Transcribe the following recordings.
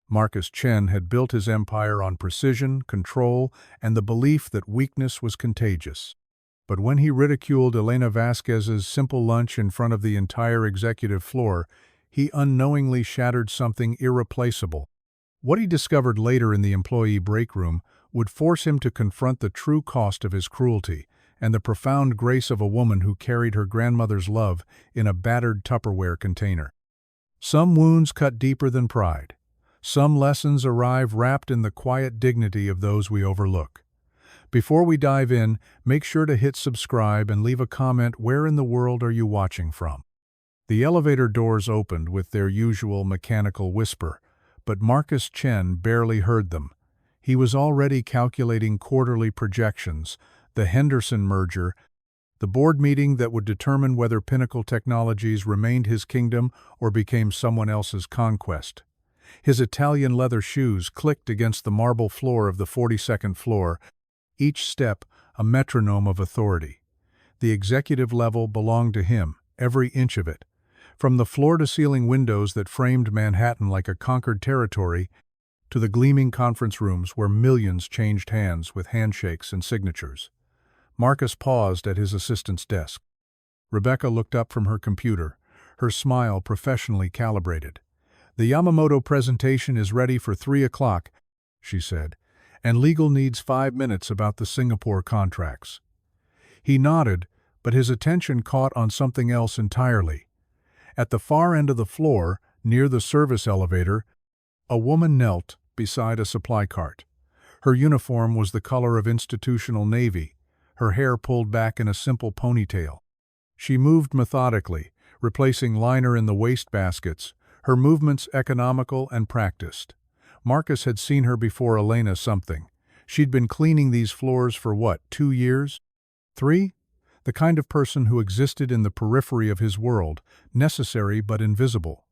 Marcus Chen had built his empire on precision, control, and the belief that weakness was contagious. But when he ridiculed Elena Vasquez's simple lunch in front of the entire executive floor, he unknowingly shattered something irreplaceable. What he discovered later in the employee break room would force him to confront the true cost of his cruelty and the profound grace of a woman who carried her grandmother's love in a battered Tupperware container. Some wounds cut deeper than pride. Some lessons arrive wrapped in the quiet dignity of those we overlook. Before we dive in, make sure to hit subscribe and leave a comment. Where in the world are you watching from? The elevator doors opened with their usual mechanical whisper, but Marcus Chen barely heard them. He was already calculating quarterly projections, the Henderson merger, the board meeting that would determine whether Pinnacle Technologies remained his kingdom or became someone else's conquest. His Italian leather shoes clicked against the marble floor of the 42nd floor, each step a metronome of authority. The executive level belonged to him, every inch of it. From the floor-to-ceiling windows that framed Manhattan like a conquered territory, to the gleaming conference rooms where millions changed hands with handshakes and signatures. Marcus paused at his assistant's desk. Rebecca looked up from her computer, her smile professionally calibrated. "The Yamamoto presentation is ready for 3 o'clock, she said, "and legal needs 5 minutes about the Singapore contracts." He nodded, but his attention caught on something else entirely. At the far end of the floor, near the service elevator, a woman knelt beside a supply cart. Her uniform was the color of institutional navy, her hair pulled back in a simple ponytail. She moved methodically, replacing liner in the wastebaskets, her movements economical and practiced. Marcus had seen her before Elena something. She'd been cleaning these floors for what, 2 years? 3? The kind of person who existed in the periphery of his world, necessary but invisible.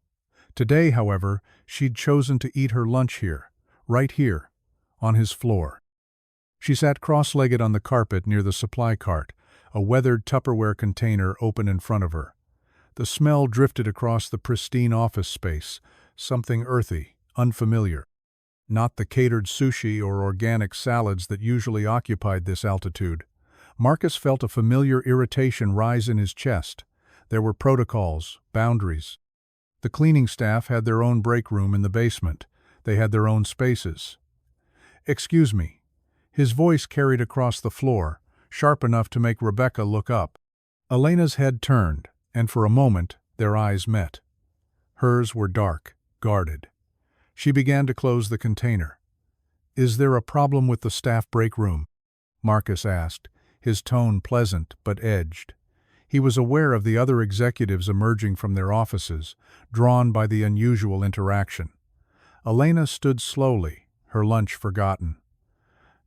Today, however, she'd chosen to eat her lunch here, right here, on his floor. She sat cross-legged on the carpet near the supply cart, a weathered Tupperware container open in front of her. The smell drifted across the pristine office space, something earthy, unfamiliar. Not the catered sushi or organic salads that usually occupied this altitude. Marcus felt a familiar irritation rise in his chest. There were protocols, boundaries. The cleaning staff had their own break room in the basement. They had their own spaces. "Excuse me." His voice carried across the floor, sharp enough to make Rebecca look up. Elena's head turned, and for a moment their eyes met. Hers were dark, guarded. She began to close the container. "Is there a problem with the staff break room?" Marcus asked, his tone pleasant but edged. He was aware of the other executives emerging from their offices, drawn by the unusual interaction. Elena stood slowly, her lunch forgotten.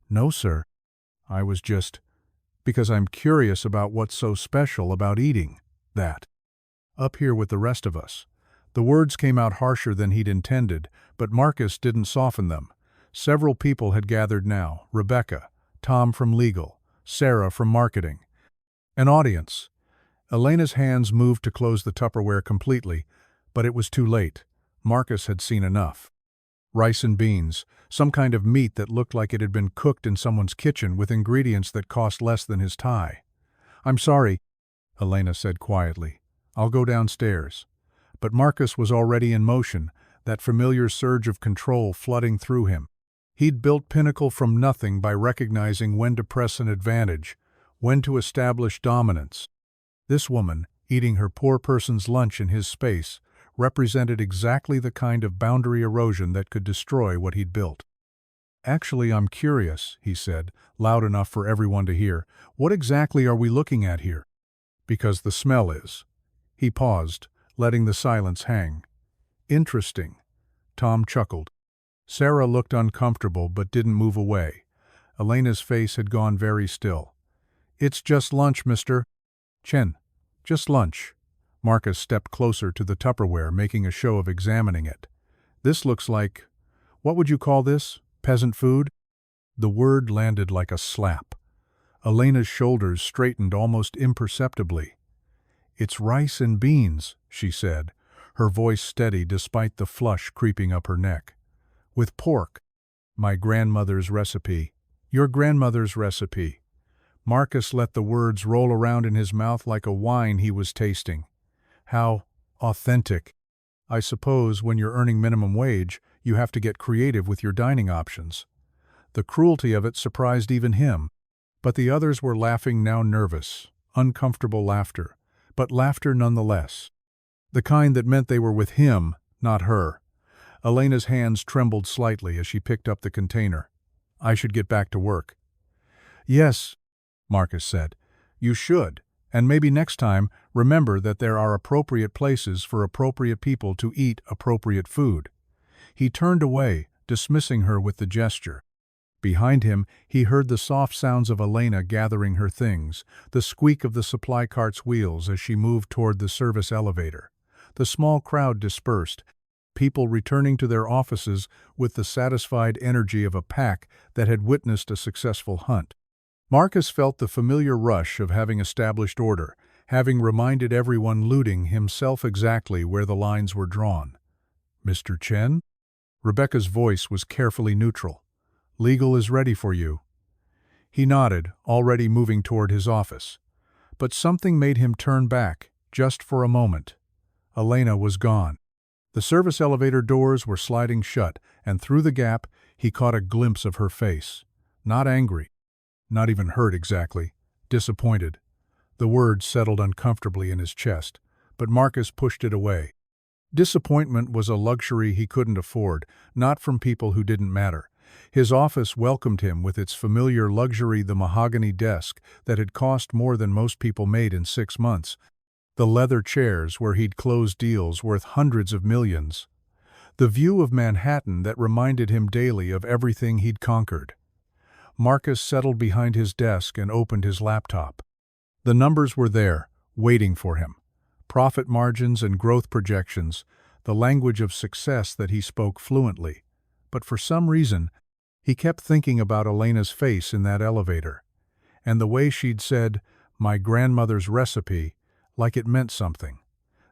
"No, sir. I was because I'm curious about what's so special about eating that. Up here with the rest of us." The words came out harsher than he'd intended, but Marcus didn't soften them. Several people had gathered now: Rebecca, Tom from legal, Sarah from marketing. An audience. Elena's hands moved to close the Tupperware completely, but it was too late. Marcus had seen enough. Rice and beans, some kind of meat that looked like it had been cooked in someone's kitchen with ingredients that cost less than his tie. "I'm sorry," Elena said quietly. "I'll go downstairs." But Marcus was already in motion, that familiar surge of control flooding through him. He'd built Pinnacle from nothing by recognizing when to press an advantage, when to establish dominance. This woman, eating her poor person's lunch in his space, represented exactly the kind of boundary erosion that could destroy what he'd built. "Actually, I'm curious," he said, loud enough for everyone to hear. "What exactly are we looking at here?" "Because the smell is." He paused, letting the silence hang. "Interesting." Tom chuckled. Sarah looked uncomfortable but didn't move away. Elena's face had gone very still. "It's just lunch, Mr. Chen. Just lunch." Marcus stepped closer to the Tupperware, making a show of examining it. "This looks like, what would you call this? Peasant food?" The word landed like a slap. Elena's shoulders straightened almost imperceptibly. "It's rice and beans," she said, her voice steady despite the flush creeping up her neck. With pork. My grandmother's recipe. Your grandmother's recipe. Marcus let the words roll around in his mouth like a wine he was tasting. How authentic. I suppose when you're earning minimum wage, you have to get creative with your dining options. The cruelty of it surprised even him. But the others were laughing now, nervous, uncomfortable laughter, but laughter nonetheless. The kind that meant they were with him, not her. Elena's hands trembled slightly as she picked up the container. I should get back to work. Yes, Marcus said. You should, and maybe next time remember that there are appropriate places for appropriate people to eat appropriate food. He turned away, dismissing her with the gesture. Behind him, he heard the soft sounds of Elena gathering her things, the squeak of the supply cart's wheels as she moved toward the service elevator. The small crowd dispersed, people returning to their offices with the satisfied energy of a pack that had witnessed a successful hunt. Marcus felt the familiar rush of having established order, having reminded everyone looting himself exactly where the lines were drawn. Mr. Chen? Rebecca's voice was carefully neutral. Legal is ready for you. He nodded, already moving toward his office. But something made him turn back, just for a moment. Elena was gone. The service elevator doors were sliding shut, and through the gap, he caught a glimpse of her face. Not angry. Not even hurt exactly. Disappointed. The word settled uncomfortably in his chest, but Marcus pushed it away. Disappointment was a luxury he couldn't afford, not from people who didn't matter. His office welcomed him with its familiar luxury, the mahogany desk that had cost more than most people made in 6 months, the leather chairs where he'd closed deals worth hundreds of millions, the view of Manhattan that reminded him daily of everything he'd conquered. Marcus settled behind his desk and opened his laptop. The numbers were there, waiting for him. Profit margins and growth projections, the language of success that he spoke fluently. But for some reason, he kept thinking about Elena's face in that elevator, and the way she'd said, "my grandmother's recipe," like it meant something.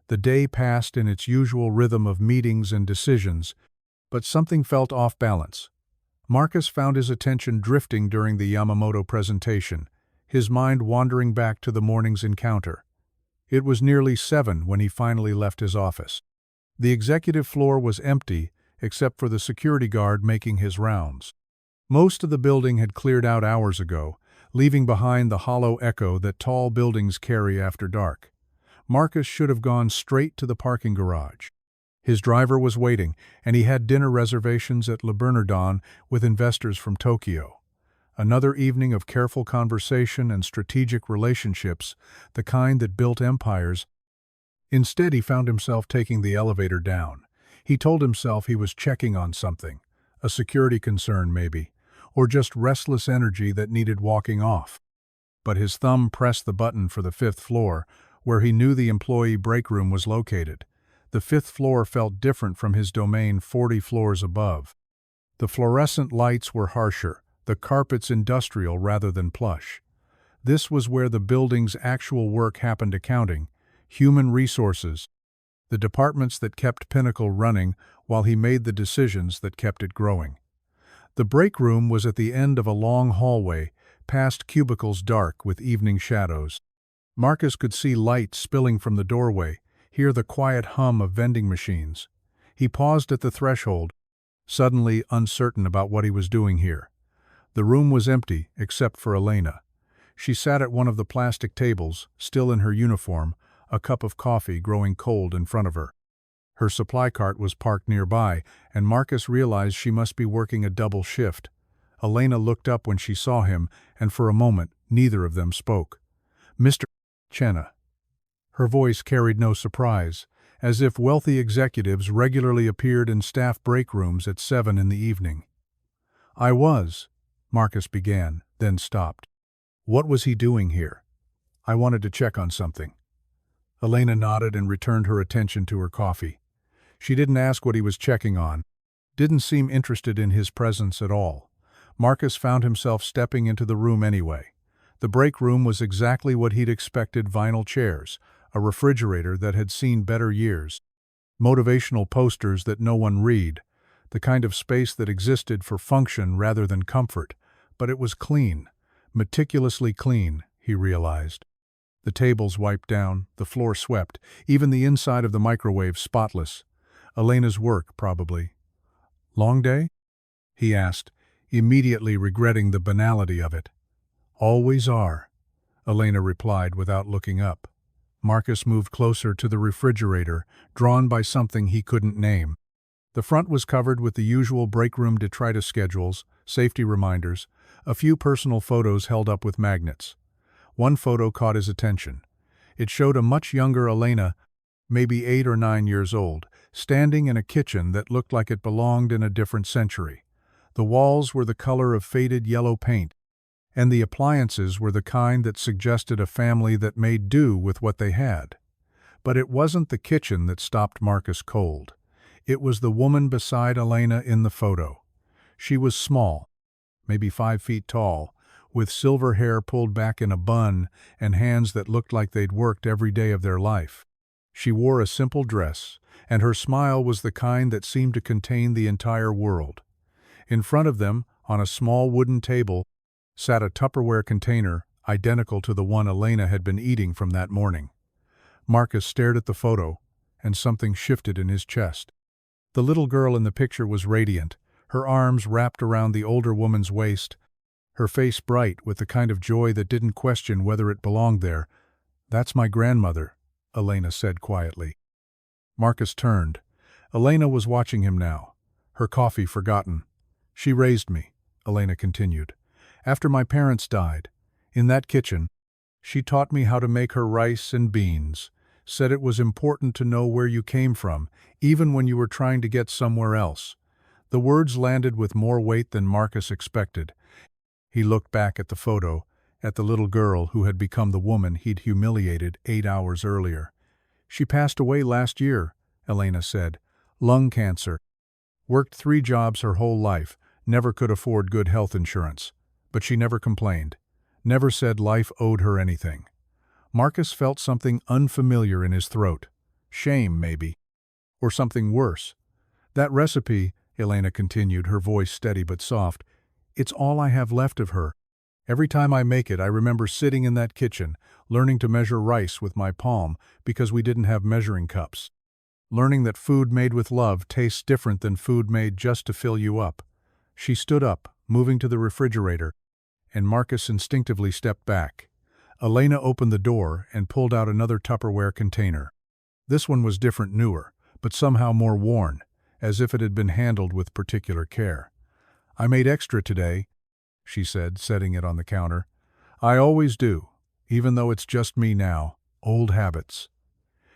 The day passed in its usual rhythm of meetings and decisions, but something felt off balance. Marcus found his attention drifting during the Yamamoto presentation, his mind wandering back to the morning's encounter. It was nearly 7 when he finally left his office. The executive floor was empty, except for the security guard making his rounds. Most of the building had cleared out hours ago, leaving behind the hollow echo that tall buildings carry after dark. Marcus should have gone straight to the parking garage. His driver was waiting, and he had dinner reservations at Le Bernardin with investors from Tokyo. Another evening of careful conversation and strategic relationships, the kind that built empires. Instead, he found himself taking the elevator down. He told himself he was checking on something, a security concern maybe, or just restless energy that needed walking off. But his thumb pressed the button for the 5th floor, where he knew the employee break room was located. The 5th floor felt different from his domain 40 floors above. The fluorescent lights were harsher, the carpets industrial rather than plush. This was where the building's actual work happened: accounting, human resources, the departments that kept Pinnacle running while he made the decisions that kept it growing. The break room was at the end of a long hallway, past cubicles dark with evening shadows. Marcus could see light spilling from the doorway, hear the quiet hum of vending machines. He paused at the threshold, suddenly uncertain about what he was doing here. The room was empty, except for Elena. She sat at one of the plastic tables, still in her uniform, a cup of coffee growing cold in front of her. Her supply cart was parked nearby, and Marcus realized she must be working a double shift. Elena looked up when she saw him, and for a moment, neither of them spoke. "Mr. Chenna." Her voice carried no surprise, as if wealthy executives regularly appeared in staff break rooms at 7 in the evening. "I was," Marcus began, then stopped. What was he doing here? "I wanted to check on something." Elena nodded and returned her attention to her coffee. She didn't ask what he was checking on, didn't seem interested in his presence at all. Marcus found himself stepping into the room anyway. The break room was exactly what he'd expected: vinyl chairs, a refrigerator that had seen better years, motivational posters that no one read, the kind of space that existed for function rather than comfort, but it was clean, meticulously clean, he realized. The tables wiped down, the floor swept, even the inside of the microwave spotless. Elena's work, probably. Long day? He asked, immediately regretting the banality of it. Always are, Elena replied without looking up. Marcus moved closer to the refrigerator, drawn by something he couldn't name. The front was covered with the usual break room detritus schedules, safety reminders, a few personal photos held up with magnets. One photo caught his attention. It showed a much younger Elena, maybe 8 or 9 years old, standing in a kitchen that looked like it belonged in a different century. The walls were the color of faded yellow paint, and the appliances were the kind that suggested a family that made do with what they had. But it wasn't the kitchen that stopped Marcus cold. It was the woman beside Elena in the photo. She was small, maybe 5 feet tall, with silver hair pulled back in a bun and hands that looked like they'd worked every day of their life. She wore a simple dress, and her smile was the kind that seemed to contain the entire world. In front of them, on a small wooden table, sat a Tupperware container identical to the one Elena had been eating from that morning. Marcus stared at the photo, and something shifted in his chest. The little girl in the picture was radiant, her arms wrapped around the older woman's waist, her face bright with the kind of joy that didn't question whether it belonged there. "That's my grandmother," Elena said quietly. Marcus turned. Elena was watching him now, her coffee forgotten. "She raised me," Elena continued. "After my parents died, in that kitchen, she taught me how to make her rice and beans, said it was important to know where you came from, even when you were trying to get somewhere else." The words landed with more weight than Marcus expected. He looked back at the photo, at the little girl who had become the woman he'd humiliated 8 hours earlier. "She passed away last year," Elena said. "Lung cancer. Worked 3 jobs her whole life, never could afford good health insurance. But she never complained, never said life owed her anything." Marcus felt something unfamiliar in his throat. Shame, maybe. Or something worse. "That recipe," Elena continued, her voice steady but soft, "it's all I have left of her. Every time I make it, I remember sitting in that kitchen, learning to measure rice with my palm because we didn't have measuring cups. Learning that food made with love tastes different than food made just to fill you up." She stood up, moving to the refrigerator, and Marcus instinctively stepped back. Elena opened the door and pulled out another Tupperware container. This one was different, newer, but somehow more worn, as if it had been handled with particular care. "I made extra today," she said, setting it on the counter. "I always do, even though it's just me now. Old habits."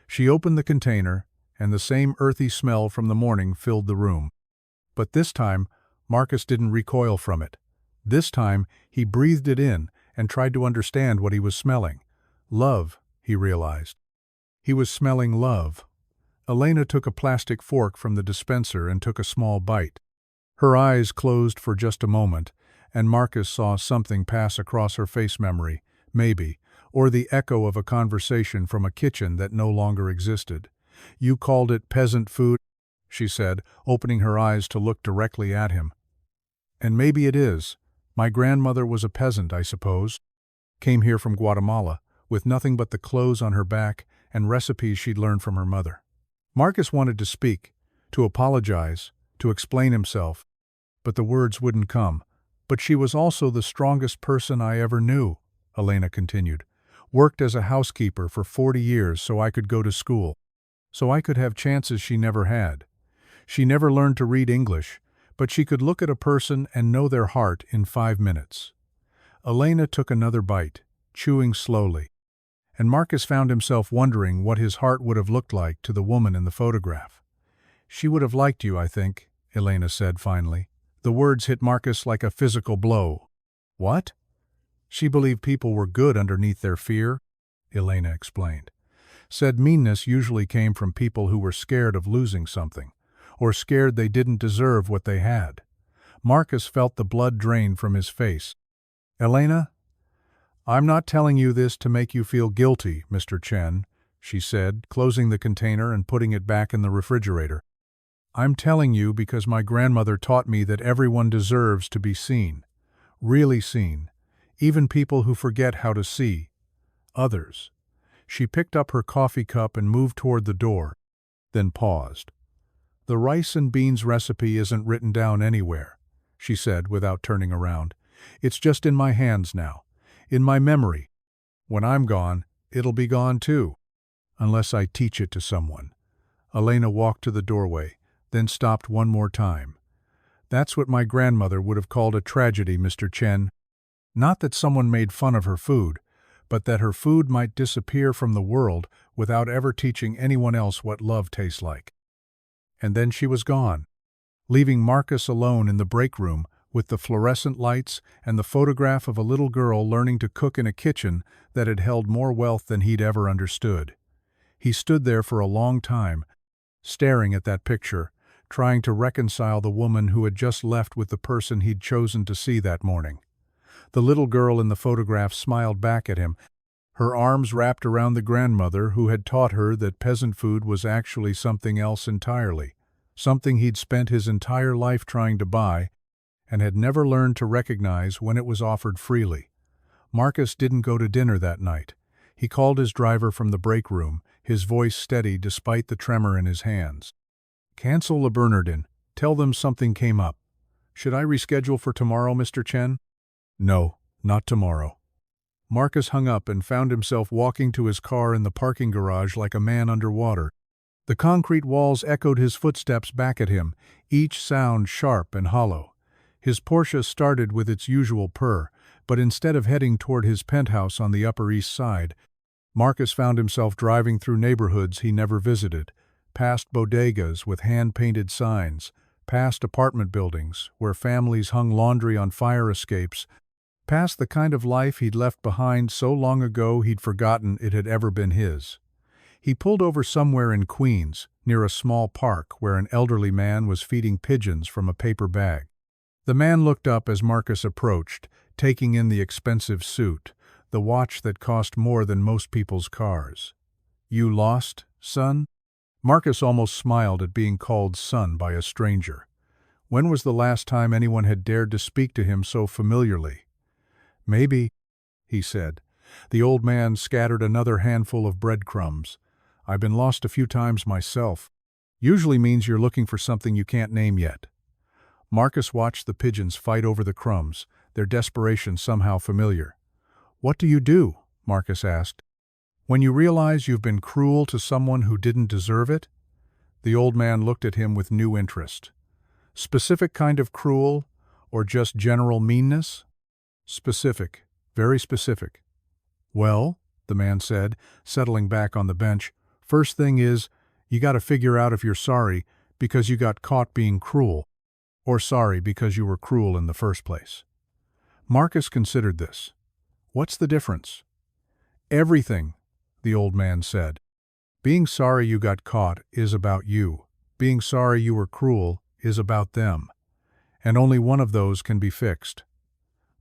She opened the container, and the same earthy smell from the morning filled the room. But this time, Marcus didn't recoil from it. This time, he breathed it in and tried to understand what he was smelling. Love, he realized. He was smelling love. Elena took a plastic fork from the dispenser and took a small bite. Her eyes closed for just a moment, and Marcus saw something pass across her face memory, maybe, or the echo of a conversation from a kitchen that no longer existed. "You called it peasant food," she said, opening her eyes to look directly at him. "And maybe it is. My grandmother was a peasant, I suppose. Came here from Guatemala, with nothing but the clothes on her back and recipes she'd learned from her mother." Marcus wanted to speak, to apologize, to explain himself, but the words wouldn't come. "But she was also the strongest person I ever knew," Elena continued. "Worked as a housekeeper for 40 years so I could go to school, so I could have chances she never had. She never learned to read English, but she could look at a person and know their heart in 5 minutes." Elena took another bite, chewing slowly, and Marcus found himself wondering what his heart would have looked like to the woman in the photograph. "She would have liked you, I think," Elena said finally. The words hit Marcus like a physical blow. "What?" "She believed people were good underneath their fear," Elena explained. "Said meanness usually came from people who were scared of losing something, or scared they didn't deserve what they had." Marcus felt the blood drain from his face. "Elena, I'm not telling you this to make you feel guilty, Mr. Chen," she said, closing the container and putting it back in the refrigerator. I'm telling you because my grandmother taught me that everyone deserves to be seen. Really seen. Even people who forget how to see. Others. She picked up her coffee cup and moved toward the door, then paused. The rice and beans recipe isn't written down anywhere, she said without turning around. It's just in my hands now. In my memory. When I'm gone, it'll be gone too. Unless I teach it to someone. Elena walked to the doorway, then stopped one more time. That's what my grandmother would have called a tragedy, Mr. Chen. Not that someone made fun of her food, but that her food might disappear from the world without ever teaching anyone else what love tastes like. And then she was gone, leaving Marcus alone in the break room with the fluorescent lights and the photograph of a little girl learning to cook in a kitchen that had held more wealth than he'd ever understood. He stood there for a long time, staring at that picture, trying to reconcile the woman who had just left with the person he'd chosen to see that morning. The little girl in the photograph smiled back at him, her arms wrapped around the grandmother who had taught her that peasant food was actually something else entirely, something he'd spent his entire life trying to buy and had never learned to recognize when it was offered freely. Marcus didn't go to dinner that night. He called his driver from the break room, his voice steady despite the tremor in his hands. "Cancel Le Bernardin. Tell them something came up. Should I reschedule for tomorrow, Mr. Chen?" "No, not tomorrow." Marcus hung up and found himself walking to his car in the parking garage like a man underwater. The concrete walls echoed his footsteps back at him, each sound sharp and hollow. His Porsche started with its usual purr, but instead of heading toward his penthouse on the Upper East Side, Marcus found himself driving through neighborhoods he never visited, past bodegas with hand-painted signs, past apartment buildings where families hung laundry on fire escapes, past the kind of life he'd left behind so long ago he'd forgotten it had ever been his. He pulled over somewhere in Queens, near a small park where an elderly man was feeding pigeons from a paper bag. The man looked up as Marcus approached, taking in the expensive suit, the watch that cost more than most people's cars. "You lost, son?" Marcus almost smiled at being called son by a stranger. When was the last time anyone had dared to speak to him so familiarly? "Maybe," he said. The old man scattered another handful of breadcrumbs. "I've been lost a few times myself. Usually means you're looking for something you can't name yet." Marcus watched the pigeons fight over the crumbs, their desperation somehow familiar. "What do you do?" Marcus asked. "When you realize you've been cruel to someone who didn't deserve it?" The old man looked at him with new interest. "Specific kind of cruel, or just general meanness?" "Specific, very specific." "Well," the man said, settling back on the bench, "first thing is, you gotta figure out if you're sorry because you got caught being cruel, or sorry because you were cruel in the first place." Marcus considered this. "What's the difference?" "Everything," the old man said. "Being sorry you got caught is about you. Being sorry you were cruel is about them. And only one of those can be fixed."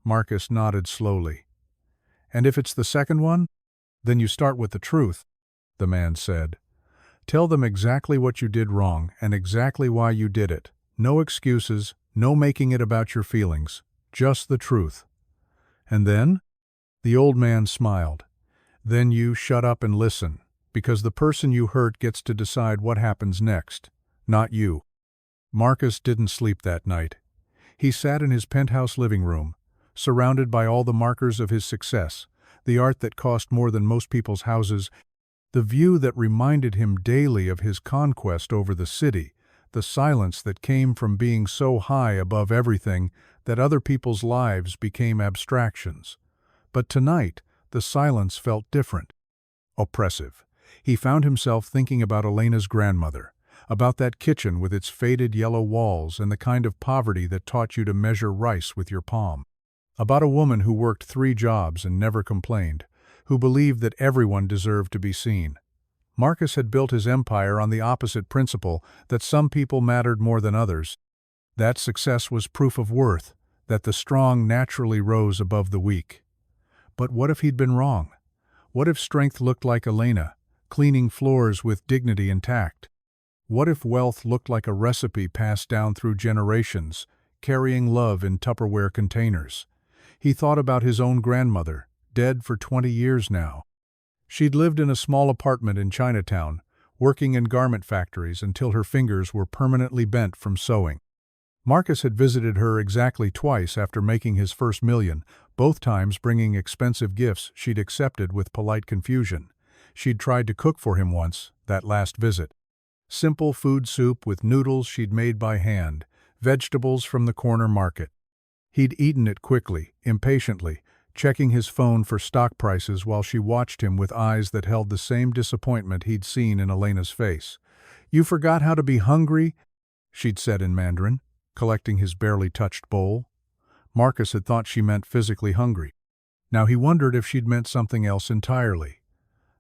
Marcus nodded slowly. "And if it's the second one? Then you start with the truth," the man said. "Tell them exactly what you did wrong and exactly why you did it. No excuses, no making it about your feelings, just the truth." "And then?" The old man smiled. "Then you shut up and listen, because the person you hurt gets to decide what happens next, not you." Marcus didn't sleep that night. He sat in his penthouse living room, surrounded by all the markers of his success, the art that cost more than most people's houses, the view that reminded him daily of his conquest over the city, the silence that came from being so high above everything that other people's lives became abstractions. But tonight, the silence felt different, oppressive. He found himself thinking about Elena's grandmother, about that kitchen with its faded yellow walls and the kind of poverty that taught you to measure rice with your palm. About a woman who worked 3 jobs and never complained, who believed that everyone deserved to be seen. Marcus had built his empire on the opposite principle that some people mattered more than others. That success was proof of worth, that the strong naturally rose above the weak. But what if he'd been wrong? What if strength looked like Elena, cleaning floors with dignity and tact? What if wealth looked like a recipe passed down through generations, carrying love in Tupperware containers? He thought about his own grandmother, dead for 20 years now. She'd lived in a small apartment in Chinatown, working in garment factories until her fingers were permanently bent from sewing. Marcus had visited her exactly twice after making his first million, both times bringing expensive gifts she'd accepted with polite confusion. She'd tried to cook for him once, that last visit. Simple food soup with noodles she'd made by hand, vegetables from the corner market. He'd eaten it quickly, impatiently, checking his phone for stock prices while she watched him with eyes that held the same disappointment he'd seen in Elena's face. "You forgot how to be hungry?" she'd said in Mandarin, collecting his barely touched bowl. Marcus had thought she meant physically hungry. Now he wondered if she'd meant something else entirely.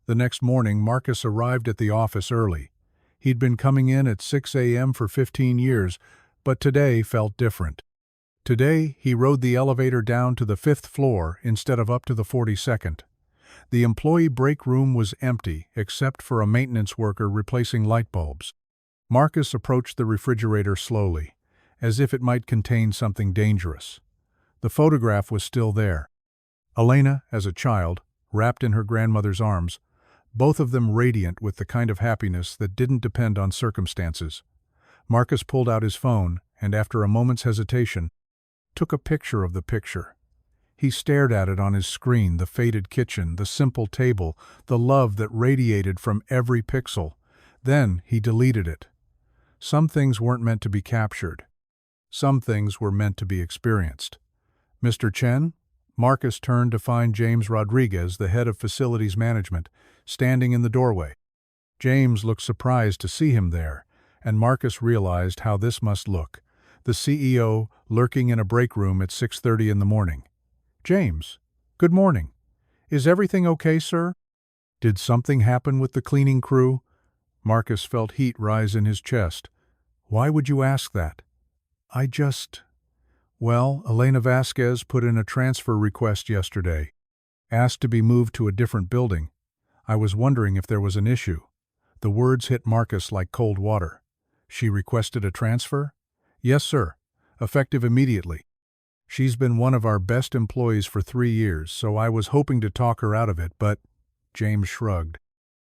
The next morning, Marcus arrived at the office early. He'd been coming in at 6 a.m. for 15 years, but today felt different. Today, he rode the elevator down to the 5th floor instead of up to the 42nd. The employee break room was empty, except for a maintenance worker replacing light bulbs. Marcus approached the refrigerator slowly, as if it might contain something dangerous. The photograph was still there. Elena, as a child, wrapped in her grandmother's arms, both of them radiant with the kind of happiness that didn't depend on circumstances. Marcus pulled out his phone and, after a moment's hesitation, took a picture of the picture. He stared at it on his screen, the faded kitchen, the simple table, the love that radiated from every pixel. Then he deleted it. Some things weren't meant to be captured. Some things were meant to be experienced. "Mr. Chen?" Marcus turned to find James Rodriguez, the head of facilities management, standing in the doorway. James looked surprised to see him there, and Marcus realized how this must look. The CEO lurking in a break room at 6:30 in the morning. "James, good morning. Is everything okay, sir?" "Did something happen with the cleaning crew?" Marcus felt heat rise in his chest. "Why would you ask that?" Well, Elena Vasquez put in a transfer request yesterday. Asked to be moved to a different building. I was wondering if there was an issue." The words hit Marcus like cold water. "She requested a transfer?" "Yes, sir. Effective immediately. She's been one of our best employees for 3 years, so I was hoping to talk her out of it, but—" James shrugged.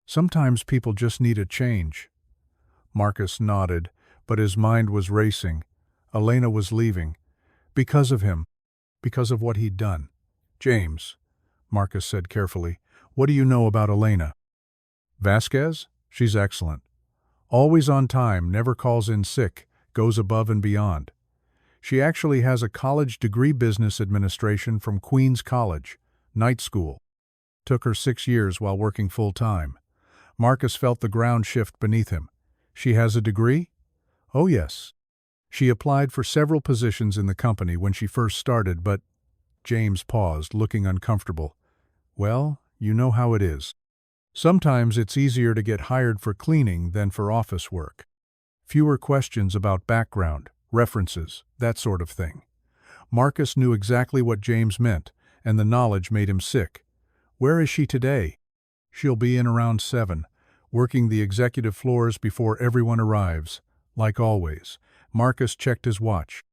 "Sometimes people just need a change." Marcus nodded, but his mind was racing. Elena was leaving. Because of him. Because of what he'd done. "James," Marcus said carefully, "what do you know about Elena?" "Vasquez? She's excellent. Always on time, never calls in sick, goes above and beyond. She actually has a college degree business administration from Queens College, night school. Took her 6 years while working full-time." Marcus felt the ground shift beneath him. "She has a degree?" "Oh yes. She applied for several positions in the company when she first started, but—" James paused, looking uncomfortable. "Well, you know how it is. Sometimes it's easier to get hired for cleaning than for office work. Fewer questions about background, references, that sort of thing." Marcus knew exactly what James meant, and the knowledge made him sick. "Where is she today?" "She'll be in around 7, working the executive floors before everyone arrives. Like always." Marcus checked his watch.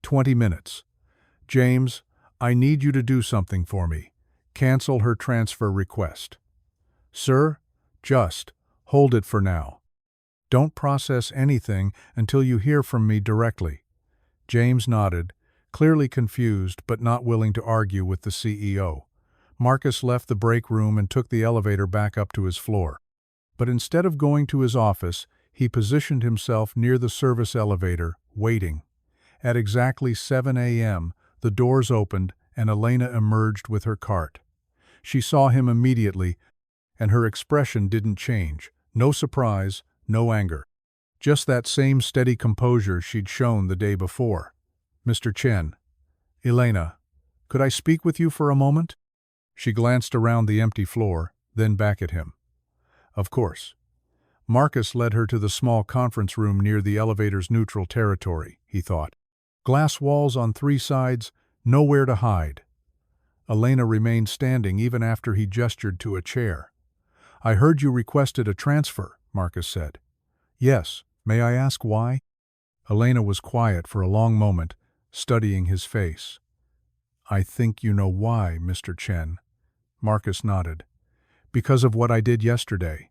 20 minutes. "James, I need you to do something for me. Cancel her transfer request." "Sir, just hold it for now. Don't process anything until you hear from me directly." James nodded, clearly confused but not willing to argue with the CEO. Marcus left the break room and took the elevator back up to his floor. But instead of going to his office, he positioned himself near the service elevator, waiting. At exactly 7 a.m., the doors opened and Elena emerged with her cart. She saw him immediately, and her expression didn't change. No surprise, no anger. Just that same steady composure she'd shown the day before. "Mr. Chen." "Elena, could I speak with you for a moment?" She glanced around the empty floor, then back at him. "Of course." Marcus led her to the small conference room near the elevator's neutral territory, he thought. Glass walls on 3 sides, nowhere to hide. Elena remained standing even after he gestured to a chair. "I heard you requested a transfer," Marcus said. "Yes, May I ask why? Elena was quiet for a long moment, studying his face. I think you know why, Mr. Chen. Marcus nodded. Because of what I did yesterday.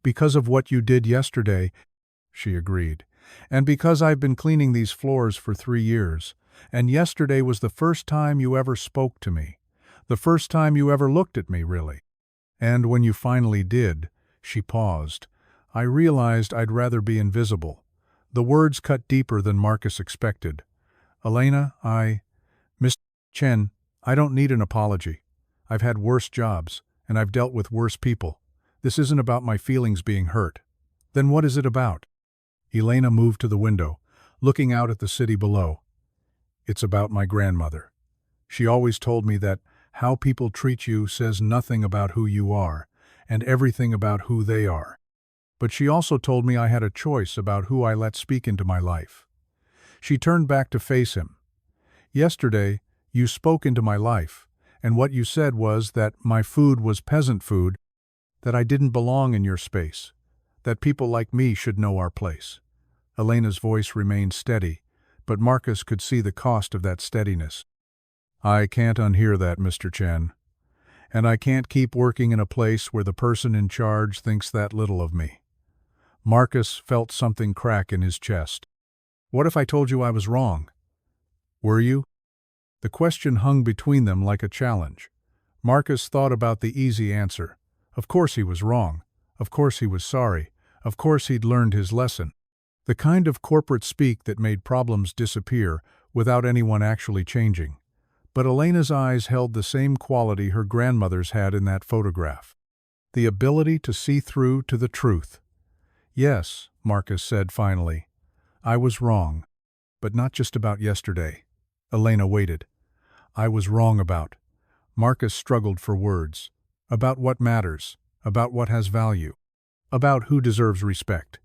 Because of what you did yesterday, she agreed. And because I've been cleaning these floors for 3 years, and yesterday was the first time you ever spoke to me. The first time you ever looked at me, really. And when you finally did, she paused. I realized I'd rather be invisible. The words cut deeper than Marcus expected. Elena, Mr. Chen, I don't need an apology. I've had worse jobs, and I've dealt with worse people. This isn't about my feelings being hurt. Then what is it about? Elena moved to the window, looking out at the city below. It's about my grandmother. She always told me that how people treat you says nothing about who you are, and everything about who they are. But she also told me I had a choice about who I let speak into my life. She turned back to face him. Yesterday, you spoke into my life, and what you said was that my food was peasant food, that I didn't belong in your space, that people like me should know our place. Elena's voice remained steady, but Marcus could see the cost of that steadiness. I can't unhear that, Mr. Chen. And I can't keep working in a place where the person in charge thinks that little of me. Marcus felt something crack in his chest. What if I told you I was wrong? Were you? The question hung between them like a challenge. Marcus thought about the easy answer. Of course he was wrong. Of course he was sorry. Of course he'd learned his lesson. The kind of corporate speak that made problems disappear without anyone actually changing. But Elena's eyes held the same quality her grandmother's had in that photograph. The ability to see through to the truth. Yes, Marcus said finally. I was wrong. But not just about yesterday. Elena waited. I was wrong about. Marcus struggled for words. About what matters. About what has value. About who deserves respect.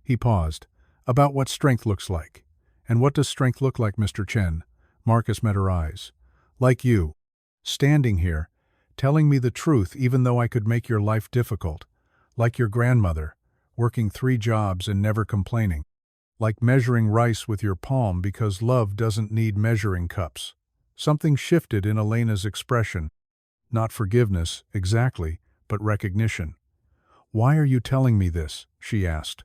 He paused. About what strength looks like. And what does strength look like, Mr. Chen? Marcus met her eyes. Like you. Standing here, telling me the truth even though I could make your life difficult. Like your grandmother, working 3 jobs and never complaining. Like measuring rice with your palm because love doesn't need measuring cups. Something shifted in Elena's expression. Not forgiveness, exactly, but recognition. Why are you telling me this? She asked.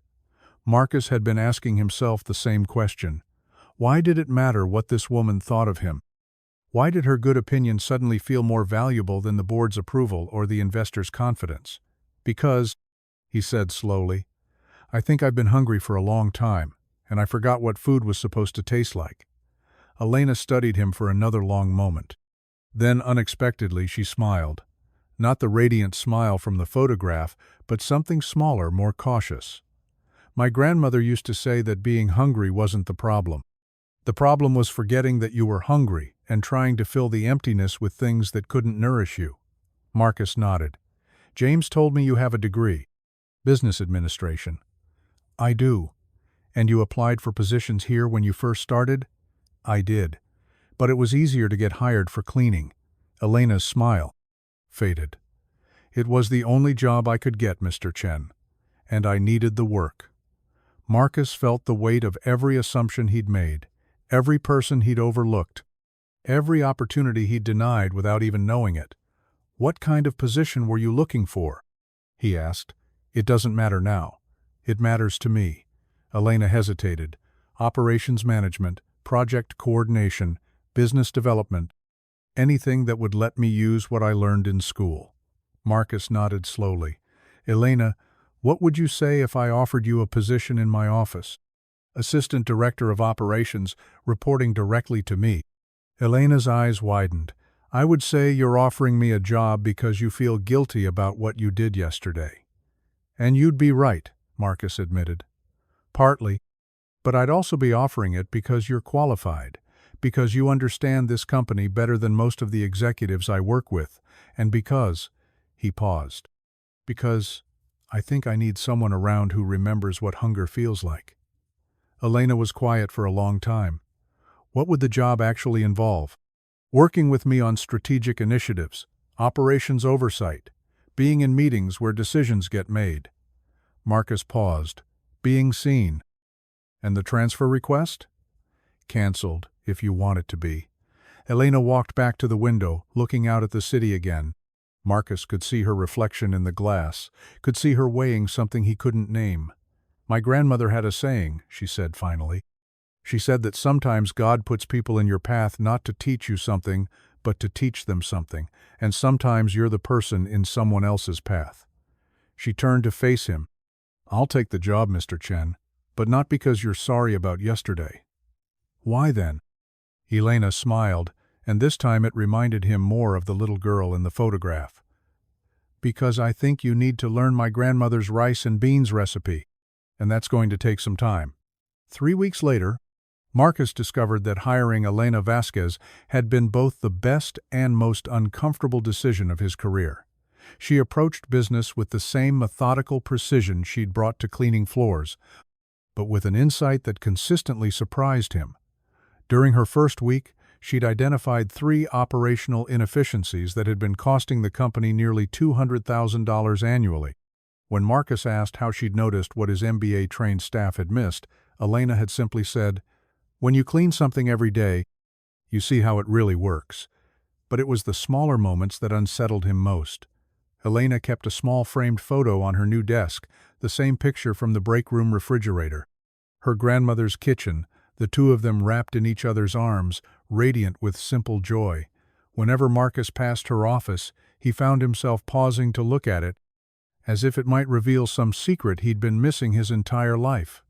Marcus had been asking himself the same question. Why did it matter what this woman thought of him? Why did her good opinion suddenly feel more valuable than the board's approval or the investor's confidence? Because, he said slowly, I think I've been hungry for a long time, and I forgot what food was supposed to taste like. Elena studied him for another long moment. Then, unexpectedly, she smiled. Not the radiant smile from the photograph, but something smaller, more cautious. My grandmother used to say that being hungry wasn't the problem. The problem was forgetting that you were hungry and trying to fill the emptiness with things that couldn't nourish you. Marcus nodded. James told me you have a degree. Business administration. I do. And you applied for positions here when you first started? I did. But it was easier to get hired for cleaning. Elena's smile faded. It was the only job I could get, Mr. Chen. And I needed the work. Marcus felt the weight of every assumption he'd made, every person he'd overlooked, every opportunity he'd denied without even knowing it. What kind of position were you looking for? He asked. It doesn't matter now. It matters to me. Elena hesitated. Operations management, project coordination, business development, anything that would let me use what I learned in school. Marcus nodded slowly. Elena, what would you say if I offered you a position in my office? Assistant Director of Operations, reporting directly to me. Elena's eyes widened. I would say you're offering me a job because you feel guilty about what you did yesterday. And you'd be right, Marcus admitted. Partly. But I'd also be offering it because you're qualified, because you understand this company better than most of the executives I work with, and because, he paused, because I think I need someone around who remembers what hunger feels like. Elena was quiet for a long time. What would the job actually involve? Working with me on strategic initiatives, operations oversight, being in meetings where decisions get made. Marcus paused. Being seen. And the transfer request? Cancelled, if you want it to be. Elena walked back to the window, looking out at the city again. Marcus could see her reflection in the glass, could see her weighing something he couldn't name. My grandmother had a saying, she said finally. She said that sometimes God puts people in your path not to teach you something, but to teach them something, and sometimes you're the person in someone else's path. She turned to face him. I'll take the job, Mr. Chen, but not because you're sorry about yesterday. Why then? Elena smiled, and this time it reminded him more of the little girl in the photograph. Because I think you need to learn my grandmother's rice and beans recipe, and that's going to take some time. 3 weeks later, Marcus discovered that hiring Elena Vasquez had been both the best and most uncomfortable decision of his career. She approached business with the same methodical precision she'd brought to cleaning floors, but with an insight that consistently surprised him. During her first week, she'd identified 3 operational inefficiencies that had been costing the company nearly $200,000 annually. When Marcus asked how she'd noticed what his MBA-trained staff had missed, Elena had simply said, "When you clean something every day, you see how it really works." But it was the smaller moments that unsettled him most. Elena kept a small framed photo on her new desk, the same picture from the break room refrigerator. Her grandmother's kitchen, the two of them wrapped in each other's arms, radiant with simple joy. Whenever Marcus passed her office, he found himself pausing to look at it, as if it might reveal some secret he'd been missing his entire life.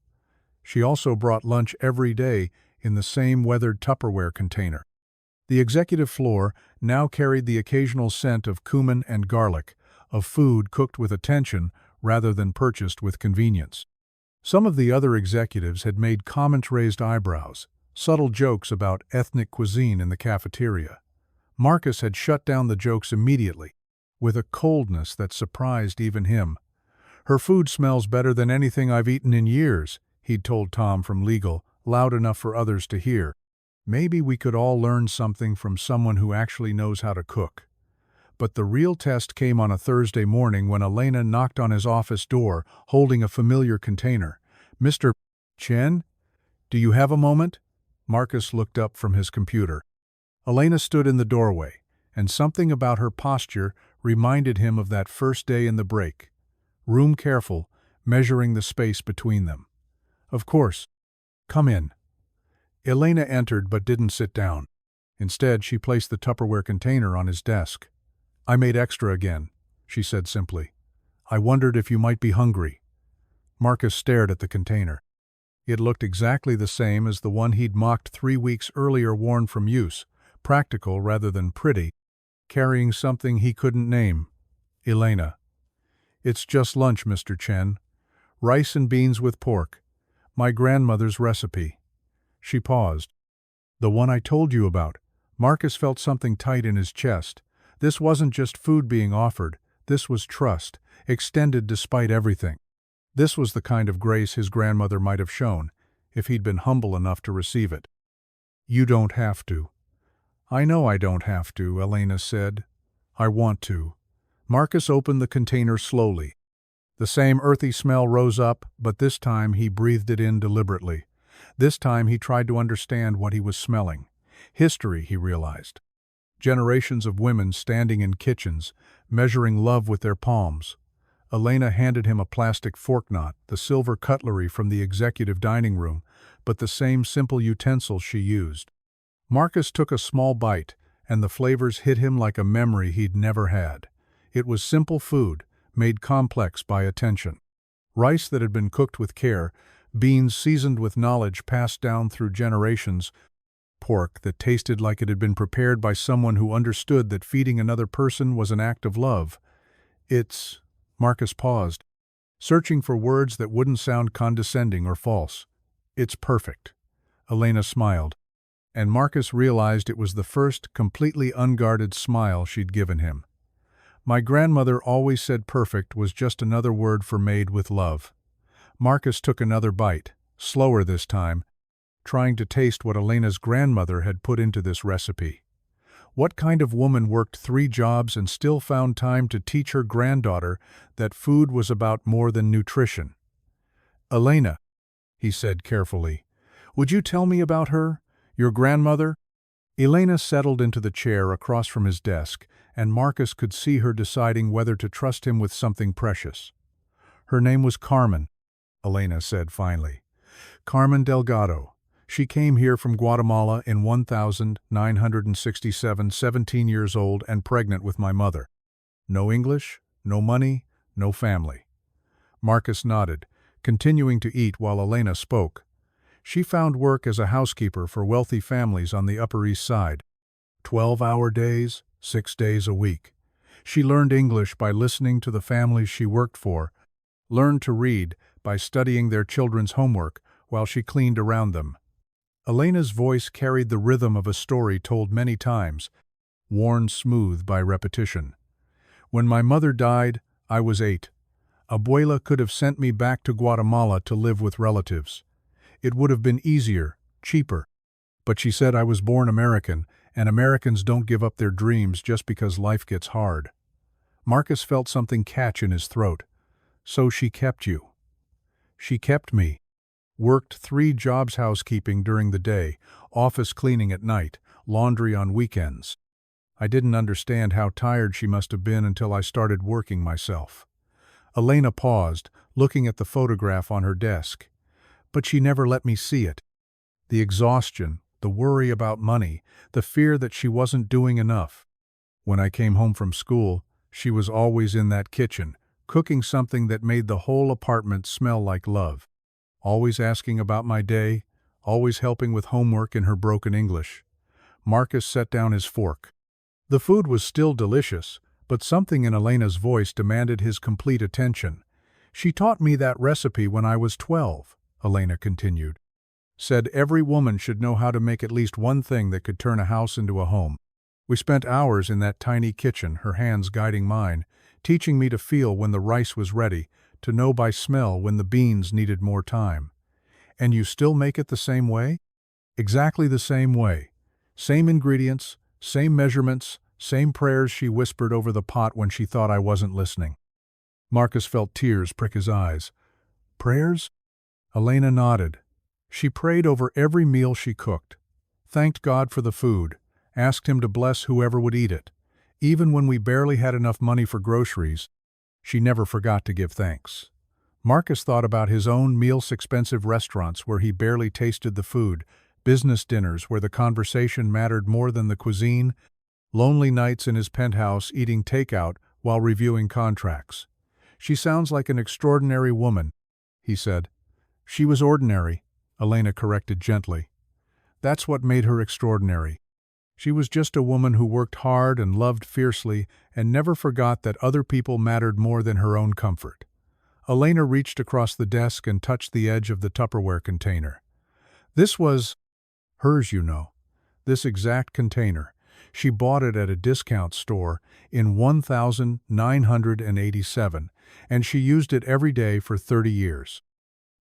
She also brought lunch every day in the same weathered Tupperware container. The executive floor now carried the occasional scent of cumin and garlic, of food cooked with attention rather than purchased with convenience. Some of the other executives had made comment-raised eyebrows, subtle jokes about ethnic cuisine in the cafeteria. Marcus had shut down the jokes immediately, with a coldness that surprised even him. "Her food smells better than anything I've eaten in years," he'd told Tom from legal, loud enough for others to hear. Maybe we could all learn something from someone who actually knows how to cook. But the real test came on a Thursday morning when Elena knocked on his office door, holding a familiar container. "Mr. Chen, do you have a moment?" Marcus looked up from his computer. Elena stood in the doorway, and something about her posture reminded him of that first day in the break. Room careful, measuring the space between them. "Of course. Come in." Elena entered but didn't sit down. Instead, she placed the Tupperware container on his desk. "I made extra again," she said simply. "I wondered if you might be hungry." Marcus stared at the container. It looked exactly the same as the one he'd mocked 3 weeks earlier, worn from use, practical rather than pretty, carrying something he couldn't name. "Elena. It's just lunch, Mr. Chen. Rice and beans with pork. My grandmother's recipe." She paused. "The one I told you about." Marcus felt something tight in his chest. This wasn't just food being offered, this was trust, extended despite everything. This was the kind of grace his grandmother might have shown, if he'd been humble enough to receive it. "You don't have to." "I know I don't have to," Elena said. "I want to." Marcus opened the container slowly. The same earthy smell rose up, but this time he breathed it in deliberately. This time he tried to understand what he was smelling. History, he realized. Generations of women standing in kitchens, measuring love with their palms. Elena handed him a plastic fork knot, the silver cutlery from the executive dining room, but the same simple utensils she used. Marcus took a small bite, and the flavors hit him like a memory he'd never had. It was simple food, made complex by attention. Rice that had been cooked with care, beans seasoned with knowledge passed down through generations, pork that tasted like it had been prepared by someone who understood that feeding another person was an act of love. Marcus paused, searching for words that wouldn't sound condescending or false. "It's perfect." Elena smiled, and Marcus realized it was the first completely unguarded smile she'd given him. "My grandmother always said perfect was just another word for made with love." Marcus took another bite, slower this time, trying to taste what Elena's grandmother had put into this recipe. What kind of woman worked 3 jobs and still found time to teach her granddaughter that food was about more than nutrition? "Elena," he said carefully. "Would you tell me about her? Your grandmother?" Elena settled into the chair across from his desk, and Marcus could see her deciding whether to trust him with something precious. "Her name was Carmen," Elena said finally. "Carmen Delgado. She came here from Guatemala in 1967, 17 years old and pregnant with my mother. No English, no money, no family." Marcus nodded, continuing to eat while Elena spoke. "She found work as a housekeeper for wealthy families on the Upper East Side. 12-hour days, 6 days a week. She learned English by listening to the families she worked for, learned to read by studying their children's homework while she cleaned around them." Elena's voice carried the rhythm of a story told many times, worn smooth by repetition. "When my mother died, I was 8. Abuela could have sent me back to Guatemala to live with relatives. It would have been easier, cheaper. But she said I was born American, and Americans don't give up their dreams just because life gets hard." Marcus felt something catch in his throat. "So she kept you." "She kept me. Worked 3 jobs housekeeping during the day, office cleaning at night, laundry on weekends. I didn't understand how tired she must have been until I started working myself." Elena paused, looking at the photograph on her desk. "But she never let me see it. The exhaustion, the worry about money, the fear that she wasn't doing enough. When I came home from school, she was always in that kitchen, cooking something that made the whole apartment smell like love. Always asking about my day, always helping with homework in her broken English." Marcus set down his fork. The food was still delicious, but something in Elena's voice demanded his complete attention. "She taught me that recipe when I was 12, Elena continued. "Said every woman should know how to make at least one thing that could turn a house into a home. We spent hours in that tiny kitchen, her hands guiding mine, teaching me to feel when the rice was ready, to know by smell when the beans needed more time." "And you still make it the same way?" "Exactly the same way. Same ingredients, same measurements, same prayers," she whispered over the pot when she thought I wasn't listening. Marcus felt tears prick his eyes. "Prayers?" Elena nodded. "She prayed over every meal she cooked, thanked God for the food, asked him to bless whoever would eat it. Even when we barely had enough money for groceries, she never forgot to give thanks." Marcus thought about his own meals-expensive restaurants where he barely tasted the food, business dinners where the conversation mattered more than the cuisine, lonely nights in his penthouse eating takeout while reviewing contracts. "She sounds like an extraordinary woman," he said. "She was ordinary," Elena corrected gently. "That's what made her extraordinary. She was just a woman who worked hard and loved fiercely and never forgot that other people mattered more than her own comfort." Elena reached across the desk and touched the edge of the Tupperware container. "This was hers, you know. This exact container. She bought it at a discount store in 1987, and she used it every day for 30 years.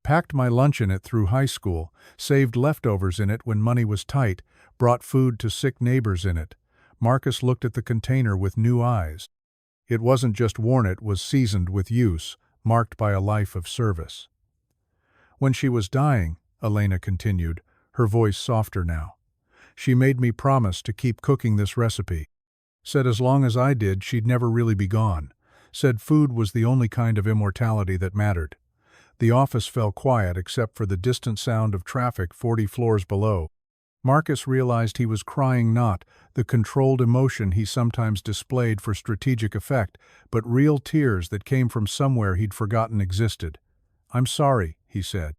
Packed my lunch in it through high school, saved leftovers in it when money was tight, brought food to sick neighbors in it." Marcus looked at the container with new eyes. It wasn't just worn, it was seasoned with use, marked by a life of service. "When she was dying," Elena continued, her voice softer now, "she made me promise to keep cooking this recipe. Said as long as I did, she'd never really be gone. Said food was the only kind of immortality that mattered." The office fell quiet except for the distant sound of traffic 40 floors below. Marcus realized he was crying not the controlled emotion he sometimes displayed for strategic effect, but real tears that came from somewhere he'd forgotten existed. "I'm sorry," he said,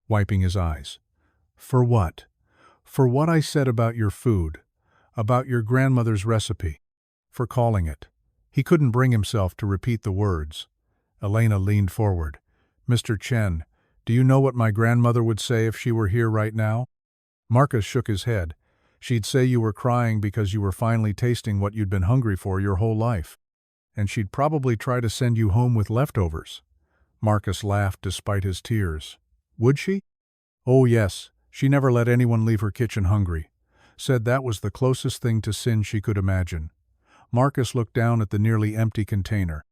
wiping his eyes. "For what?" "For what I said about your food, about your grandmother's recipe, for calling it." He couldn't bring himself to repeat the words. Elena leaned forward. "Mr. Chen, do you know what my grandmother would say if she were here right now?" Marcus shook his head. "She'd say you were crying because you were finally tasting what you'd been hungry for your whole life. And she'd probably try to send you home with leftovers." Marcus laughed despite his tears. "Would she?" "Oh yes, she never let anyone leave her kitchen hungry. Said that was the closest thing to sin she could imagine." Marcus looked down at the nearly empty container.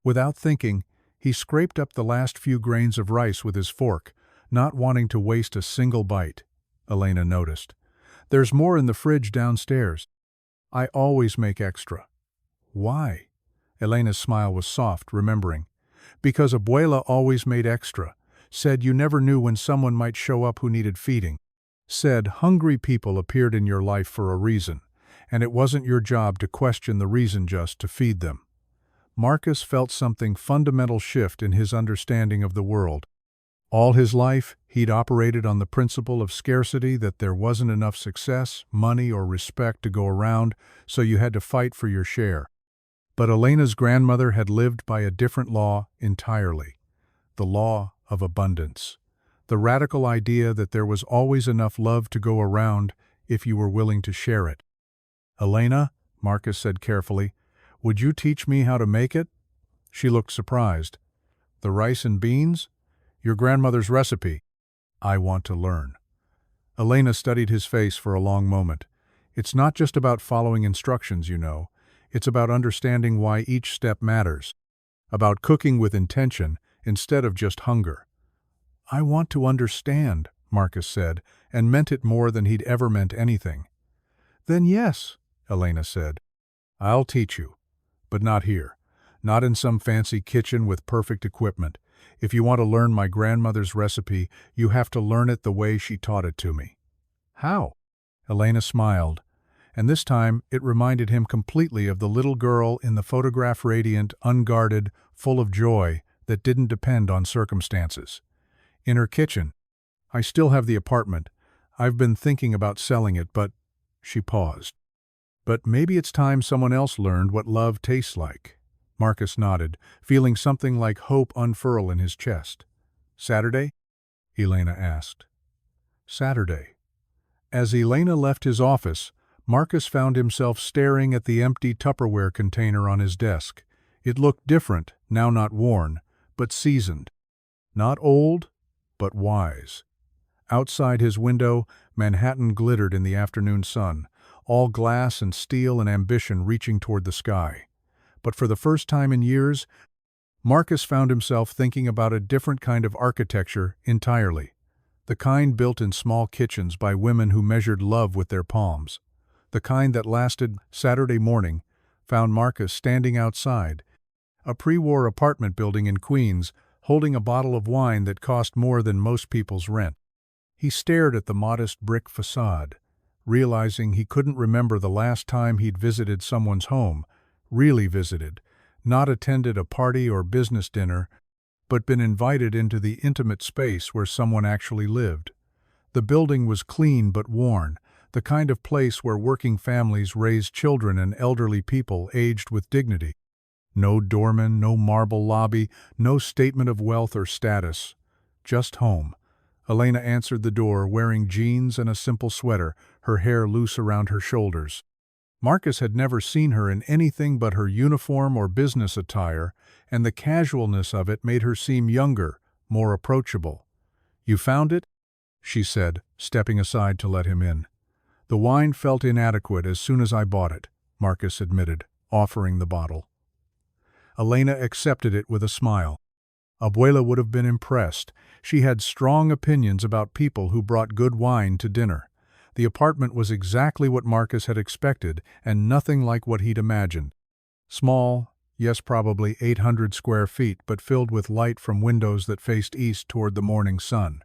Without thinking, he scraped up the last few grains of rice with his fork, not wanting to waste a single bite. Elena noticed. "There's more in the fridge downstairs. I always make extra." "Why?" Elena's smile was soft, remembering. "Because Abuela always made extra. Said you never knew when someone might show up who needed feeding. Said hungry people appeared in your life for a reason, and it wasn't your job to question the reason just to feed them." Marcus felt something fundamental shift in his understanding of the world. All his life, he'd operated on the principle of scarcity, that there wasn't enough success, money, or respect to go around, so you had to fight for your share. But Elena's grandmother had lived by a different law entirely. The law of abundance. The radical idea that there was always enough love to go around if you were willing to share it. "Elena," Marcus said carefully, "would you teach me how to make it?" She looked surprised. "The rice and beans? Your grandmother's recipe." "I want to learn." Elena studied his face for a long moment. "It's not just about following instructions, you know. It's about understanding why each step matters. About cooking with intention instead of just hunger." "I want to understand," Marcus said, and meant it more than he'd ever meant anything. "Then yes," Elena said. "I'll teach you. But not here. Not in some fancy kitchen with perfect equipment. If you want to learn my grandmother's recipe, you have to learn it the way she taught it to me." "How?" Elena smiled, and this time it reminded him completely of the little girl in the photograph, radiant, unguarded, full of joy that didn't depend on circumstances. "In her kitchen. I still have the apartment. I've been thinking about selling it, but—" She paused. "But maybe it's time someone else learned what love tastes like." Marcus nodded, feeling something like hope unfurl in his chest. "Saturday?" Elena asked. Saturday. As Elena left his office, Marcus found himself staring at the empty Tupperware container on his desk. It looked different, now not worn, but seasoned. Not old, but wise. Outside his window, Manhattan glittered in the afternoon sun, all glass and steel and ambition reaching toward the sky. But for the first time in years, Marcus found himself thinking about a different kind of architecture entirely. The kind built in small kitchens by women who measured love with their palms. The kind that lasted. Saturday morning found Marcus standing outside a pre-war apartment building in Queens, holding a bottle of wine that cost more than most people's rent. He stared at the modest brick facade, realizing he couldn't remember the last time he'd visited someone's home, really visited, not attended a party or business dinner, but been invited into the intimate space where someone actually lived. The building was clean but worn, the kind of place where working families raised children and elderly people aged with dignity. No doorman, no marble lobby, no statement of wealth or status. Just home. Elena answered the door wearing jeans and a simple sweater, her hair loose around her shoulders. Marcus had never seen her in anything but her uniform or business attire, and the casualness of it made her seem younger, more approachable. "You found it?" she said, stepping aside to let him in. "The wine felt inadequate as soon as I bought it," Marcus admitted, offering the bottle. Elena accepted it with a smile. Abuela would have been impressed. She had strong opinions about people who brought good wine to dinner. The apartment was exactly what Marcus had expected, and nothing like what he'd imagined. Small, yes, probably 800 square feet, but filled with light from windows that faced east toward the morning sun.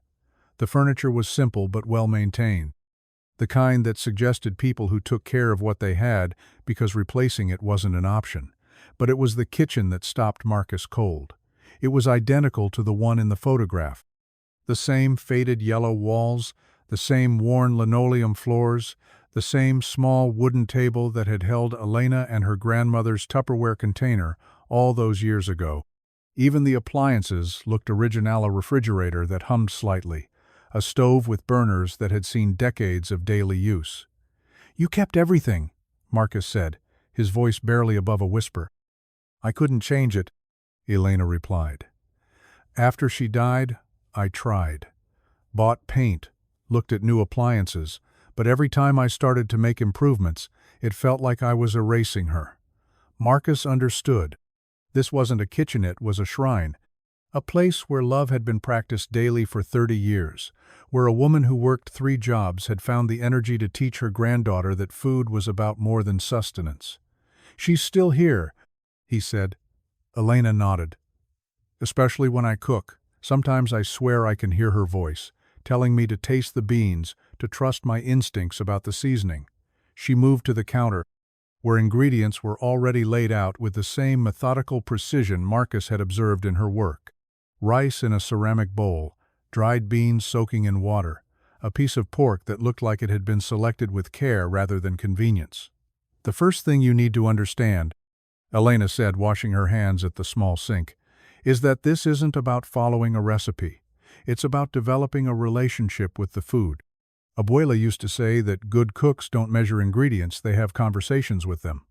The furniture was simple but well-maintained, the kind that suggested people who took care of what they had because replacing it wasn't an option. But it was the kitchen that stopped Marcus cold. It was identical to the one in the photograph. The same faded yellow walls, the same worn linoleum floors, the same small wooden table that had held Elena and her grandmother's Tupperware container all those years ago. Even the appliances looked original: a refrigerator that hummed slightly, a stove with burners that had seen decades of daily use. "You kept everything," Marcus said, his voice barely above a whisper. "I couldn't change it," Elena replied. "After she died, I tried. Bought paint, looked at new appliances, but every time I started to make improvements, it felt like I was erasing her." Marcus understood. This wasn't a kitchenette, it was a shrine. A place where love had been practiced daily for 30 years, where a woman who worked 3 jobs had found the energy to teach her granddaughter that food was about more than sustenance. "She's still here," he said. Elena nodded. "Especially when I cook. Sometimes I swear I can hear her voice, telling me to taste the beans, to trust my instincts about the seasoning." She moved to the counter, where ingredients were already laid out with the same methodical precision Marcus had observed in her work. Rice in a ceramic bowl, dried beans soaking in water, a piece of pork that looked like it had been selected with care rather than convenience. "The first thing you need to understand," Elena said, washing her hands at the small sink, "is that this isn't about following a recipe. It's about developing a relationship with the food. Abuela used to say that good cooks don't measure ingredients, they have conversations with them."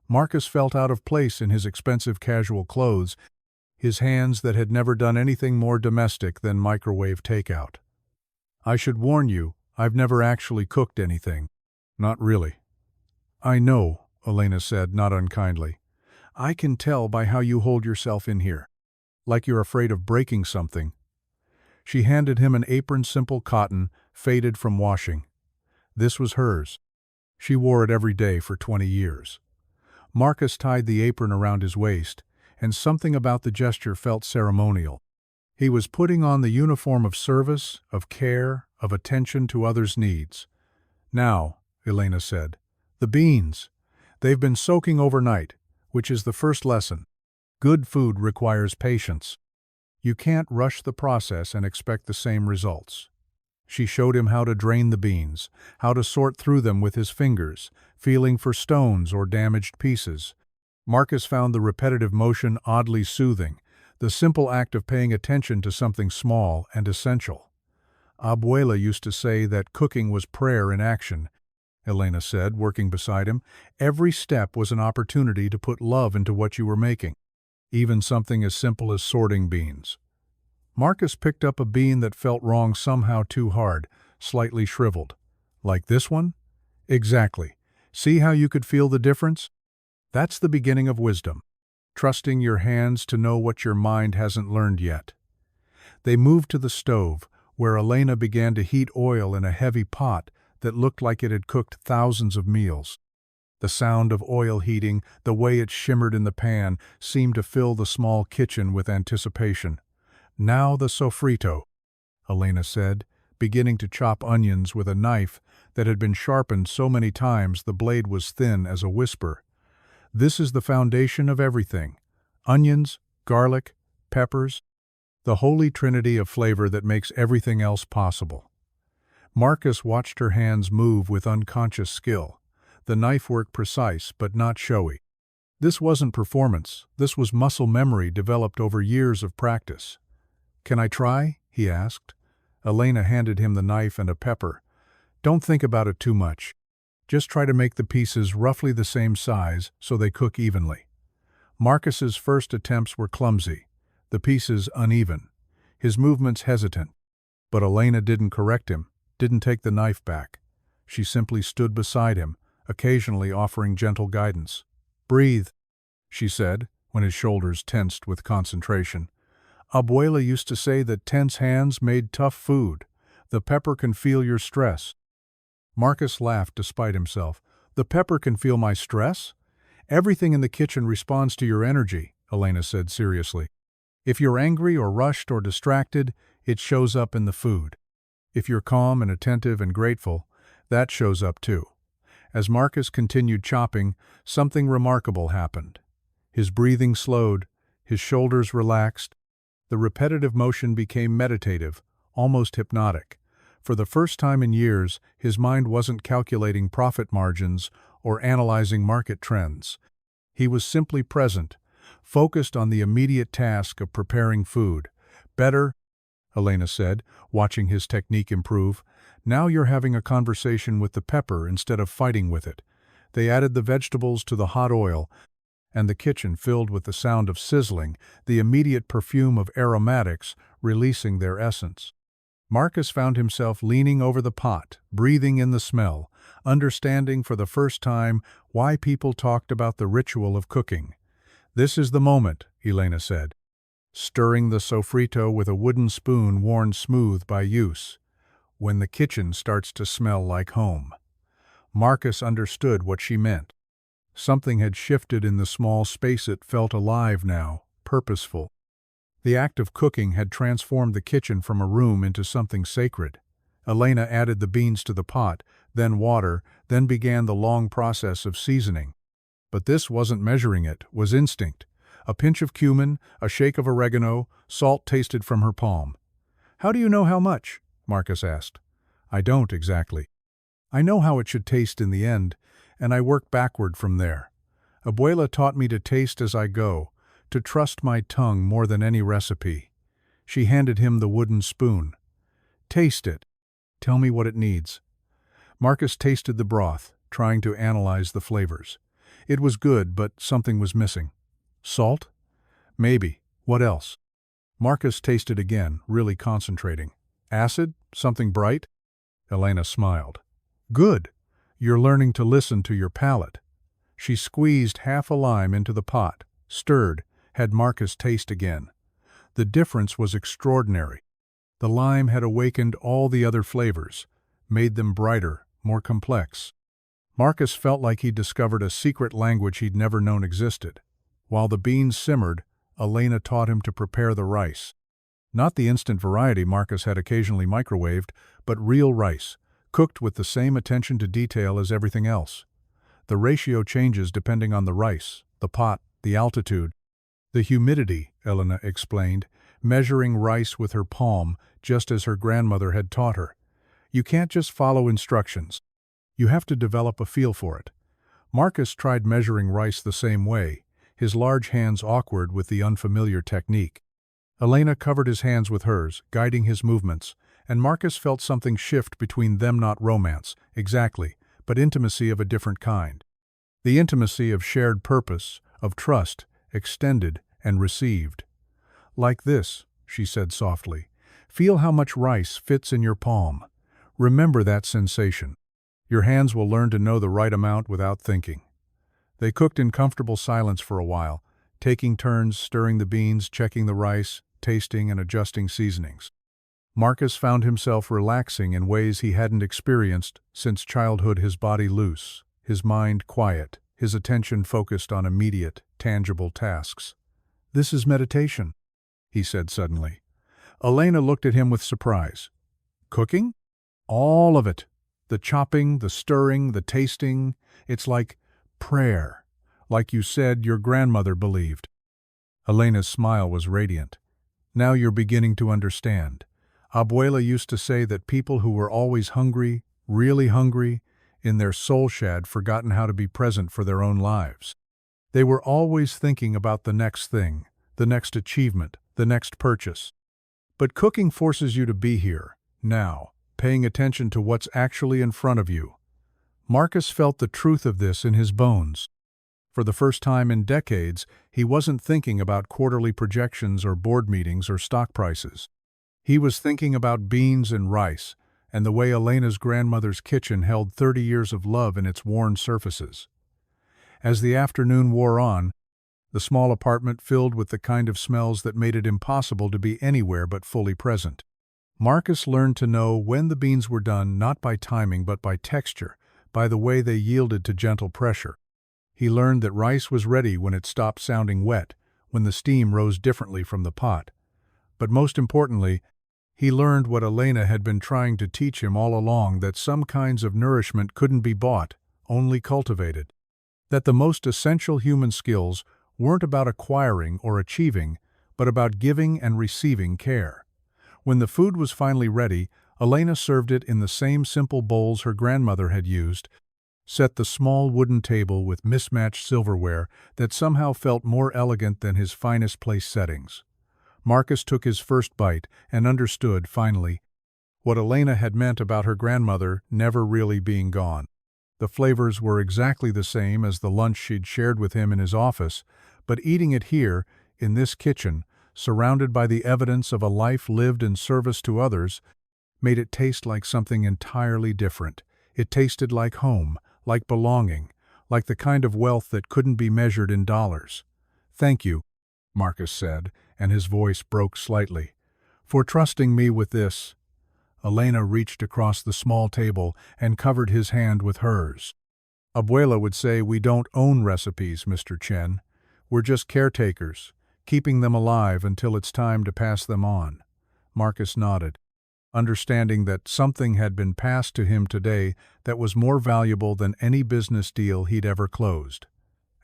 Marcus felt out of place in his expensive casual clothes, his hands that had never done anything more domestic than microwave takeout. "I should warn you, I've never actually cooked anything." "Not really." "I know," Elena said, not unkindly. "I can tell by how you hold yourself in here. Like you're afraid of breaking something." She handed him an apron, simple cotton, faded from washing. This was hers. She wore it every day for 20 years. Marcus tied the apron around his waist, and something about the gesture felt ceremonial. He was putting on the uniform of service, of care, of attention to others' needs. "Now," Elena said, "the beans. They've been soaking overnight, which is the first lesson. Good food requires patience. You can't rush the process and expect the same results." She showed him how to drain the beans, how to sort through them with his fingers, feeling for stones or damaged pieces. Marcus found the repetitive motion oddly soothing, the simple act of paying attention to something small and essential. "Abuela used to say that cooking was prayer in action," Elena said, working beside him. "Every step was an opportunity to put love into what you were making, even something as simple as sorting beans." Marcus picked up a bean that felt wrong, somehow too hard, slightly shriveled. "Like this one?" "Exactly. See how you could feel the difference? That's the beginning of wisdom, trusting your hands to know what your mind hasn't learned yet." They moved to the stove, where Elena began to heat oil in a heavy pot that looked like it had cooked thousands of meals. The sound of oil heating, the way it shimmered in the pan, seemed to fill the small kitchen with anticipation. "Now the sofrito," Elena said, beginning to chop onions with a knife that had been sharpened so many times the blade was thin as a whisper. "This is the foundation of everything. Onions, garlic, peppers, the holy trinity of flavor that makes everything else possible." Marcus watched her hands move with unconscious skill, the knife work precise but not showy. This wasn't performance, this was muscle memory developed over years of practice. "Can I try?" he asked. Elena handed him the knife and a pepper. "Don't think about it too much. Just try to make the pieces roughly the same size so they cook evenly." Marcus's first attempts were clumsy, the pieces uneven, his movements hesitant. But Elena didn't correct him, didn't take the knife back. She simply stood beside him, occasionally offering gentle guidance. "Breathe," she said, when his shoulders tensed with concentration. "Abuela used to say that tense hands made tough food. The pepper can feel your stress." Marcus laughed despite himself. "The pepper can feel my stress?" "Everything in the kitchen responds to your energy," Elena said seriously. "If you're angry or rushed or distracted, it shows up in the food. If you're calm and attentive and grateful, that shows up too." As Marcus continued chopping, something remarkable happened. His breathing slowed, his shoulders relaxed. The repetitive motion became meditative, almost hypnotic. For the first time in years, his mind wasn't calculating profit margins or analyzing market trends. He was simply present, focused on the immediate task of preparing food. "Better," Elena said, watching his technique improve. "Now you're having a conversation with the pepper instead of fighting with it." They added the vegetables to the hot oil, and the kitchen filled with the sound of sizzling, the immediate perfume of aromatics releasing their essence. Marcus found himself leaning over the pot, breathing in the smell, understanding for the first time why people talked about the ritual of cooking. "This is the moment," Elena said. stirring the sofrito with a wooden spoon worn smooth by use. When the kitchen starts to smell like home. Marcus understood what she meant. Something had shifted in the small space. It felt alive now, purposeful. The act of cooking had transformed the kitchen from a room into something sacred. Elena added the beans to the pot, then water, then began the long process of seasoning. But this wasn't measuring it, was instinct. A pinch of cumin, a shake of oregano, salt tasted from her palm. "How do you know how much?" Marcus asked. "I don't exactly. I know how it should taste in the end, and I work backward from there. Abuela taught me to taste as I go, to trust my tongue more than any recipe." She handed him the wooden spoon. "Taste it. Tell me what it needs." Marcus tasted the broth, trying to analyze the flavors. It was good, but something was missing. Salt? Maybe. What else? Marcus tasted again, really concentrating. Acid? Something bright? Elena smiled. "Good. You're learning to listen to your palate." She squeezed half a lime into the pot, stirred, had Marcus taste again. The difference was extraordinary. The lime had awakened all the other flavors, made them brighter, more complex. Marcus felt like he'd discovered a secret language he'd never known existed. While the beans simmered, Elena taught him to prepare the rice. Not the instant variety Marcus had occasionally microwaved, but real rice, cooked with the same attention to detail as everything else. The ratio changes depending on the rice, the pot, the altitude. The humidity, Elena explained, measuring rice with her palm, just as her grandmother had taught her. You can't just follow instructions. You have to develop a feel for it. Marcus tried measuring rice the same way, his large hands awkward with the unfamiliar technique. Elena covered his hands with hers, guiding his movements, and Marcus felt something shift between them. Not romance, exactly, but intimacy of a different kind. The intimacy of shared purpose, of trust, extended and received. "Like this," she said softly. "Feel how much rice fits in your palm. Remember that sensation. Your hands will learn to know the right amount without thinking." They cooked in comfortable silence for a while, taking turns stirring the beans, checking the rice, tasting and adjusting seasonings. Marcus found himself relaxing in ways he hadn't experienced since childhood, his body loose, his mind quiet, his attention focused on immediate, tangible tasks. "This is meditation," he said suddenly. Elena looked at him with surprise. "Cooking?" "All of it. The chopping, the stirring, the tasting. It's like prayer, like you said your grandmother believed." Elena's smile was radiant. "Now you're beginning to understand. Abuela used to say that people who were always hungry, really hungry, in their soul had forgotten how to be present for their own lives. They were always thinking about the next thing, the next achievement, the next purchase. But cooking forces you to be here, now, paying attention to what's actually in front of you." Marcus felt the truth of this in his bones. For the first time in decades, he wasn't thinking about quarterly projections or board meetings or stock prices. He was thinking about beans and rice, and the way Elena's grandmother's kitchen held 30 years of love in its worn surfaces. As the afternoon wore on, the small apartment filled with the kind of smells that made it impossible to be anywhere but fully present. Marcus learned to know when the beans were done not by timing but by texture, by the way they yielded to gentle pressure. He learned that rice was ready when it stopped sounding wet, when the steam rose differently from the pot. But most importantly, he learned what Elena had been trying to teach him all along, that some kinds of nourishment couldn't be bought, only cultivated. That the most essential human skills weren't about acquiring or achieving, but about giving and receiving care. When the food was finally ready, Elena served it in the same simple bowls her grandmother had used, set the small wooden table with mismatched silverware that somehow felt more elegant than his finest place settings. Marcus took his first bite and understood, finally, what Elena had meant about her grandmother never really being gone. The flavors were exactly the same as the lunch she'd shared with him in his office, but eating it here, in this kitchen, surrounded by the evidence of a life lived in service to others, made it taste like something entirely different. It tasted like home, like belonging, like the kind of wealth that couldn't be measured in dollars. "Thank you," Marcus said, and his voice broke slightly. "For trusting me with this." Elena reached across the small table and covered his hand with hers. "Abuela would say we don't own recipes, Mr. Chen. We're just caretakers, keeping them alive until it's time to pass them on." Marcus nodded, understanding that something had been passed to him today that was more valuable than any business deal he'd ever closed.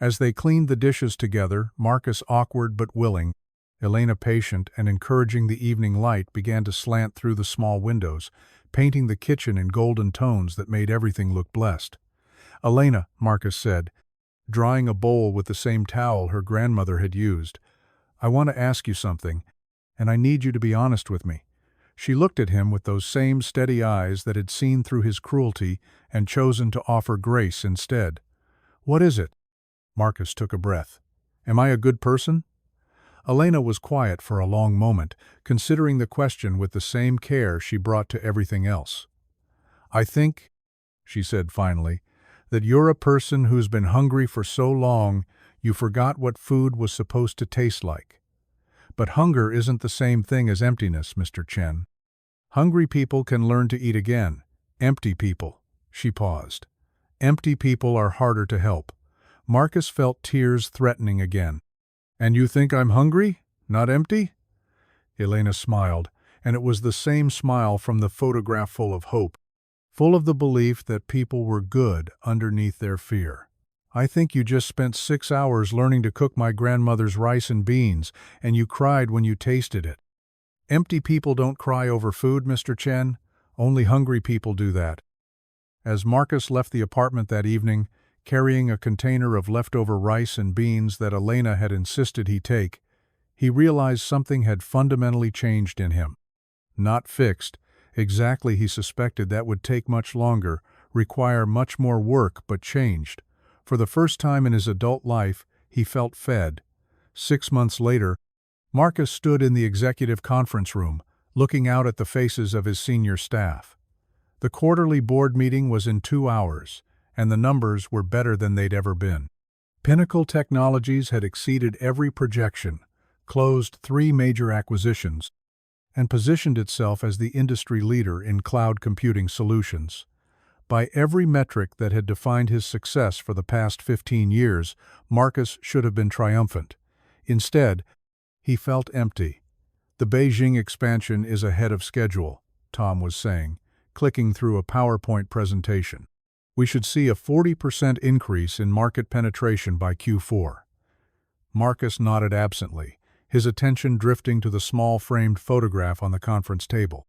As they cleaned the dishes together, Marcus awkward but willing, Elena patient and encouraging, the evening light began to slant through the small windows, painting the kitchen in golden tones that made everything look blessed. "Elena," Marcus said, drying a bowl with the same towel her grandmother had used, "I want to ask you something, and I need you to be honest with me." She looked at him with those same steady eyes that had seen through his cruelty and chosen to offer grace instead. "What is it?" Marcus took a breath. "Am I a good person?" Elena was quiet for a long moment, considering the question with the same care she brought to everything else. "I think," she said finally, "that you're a person who's been hungry for so long you forgot what food was supposed to taste like. But hunger isn't the same thing as emptiness, Mr. Chen. Hungry people can learn to eat again. Empty people." She paused. "Empty people are harder to help." Marcus felt tears threatening again. "And you think I'm hungry, not empty?" Elena smiled, and it was the same smile from the photograph, full of hope, full of the belief that people were good underneath their fear. "I think you just spent 6 hours learning to cook my grandmother's rice and beans, and you cried when you tasted it. Empty people don't cry over food, Mr. Chen. Only hungry people do that." As Marcus left the apartment that evening, carrying a container of leftover rice and beans that Elena had insisted he take, he realized something had fundamentally changed in him. Not fixed, exactly. He suspected that would take much longer, require much more work, but changed. For the first time in his adult life, he felt fed. 6 months later, Marcus stood in the executive conference room, looking out at the faces of his senior staff. The quarterly board meeting was in 2 hours, and the numbers were better than they'd ever been. Pinnacle Technologies had exceeded every projection, closed 3 major acquisitions, and positioned itself as the industry leader in cloud computing solutions. By every metric that had defined his success for the past 15 years, Marcus should have been triumphant. Instead, he felt empty. "The Beijing expansion is ahead of schedule," Tom was saying, clicking through a PowerPoint presentation. "We should see a 40% increase in market penetration by Q4. Marcus nodded absently, his attention drifting to the small framed photograph on the conference table.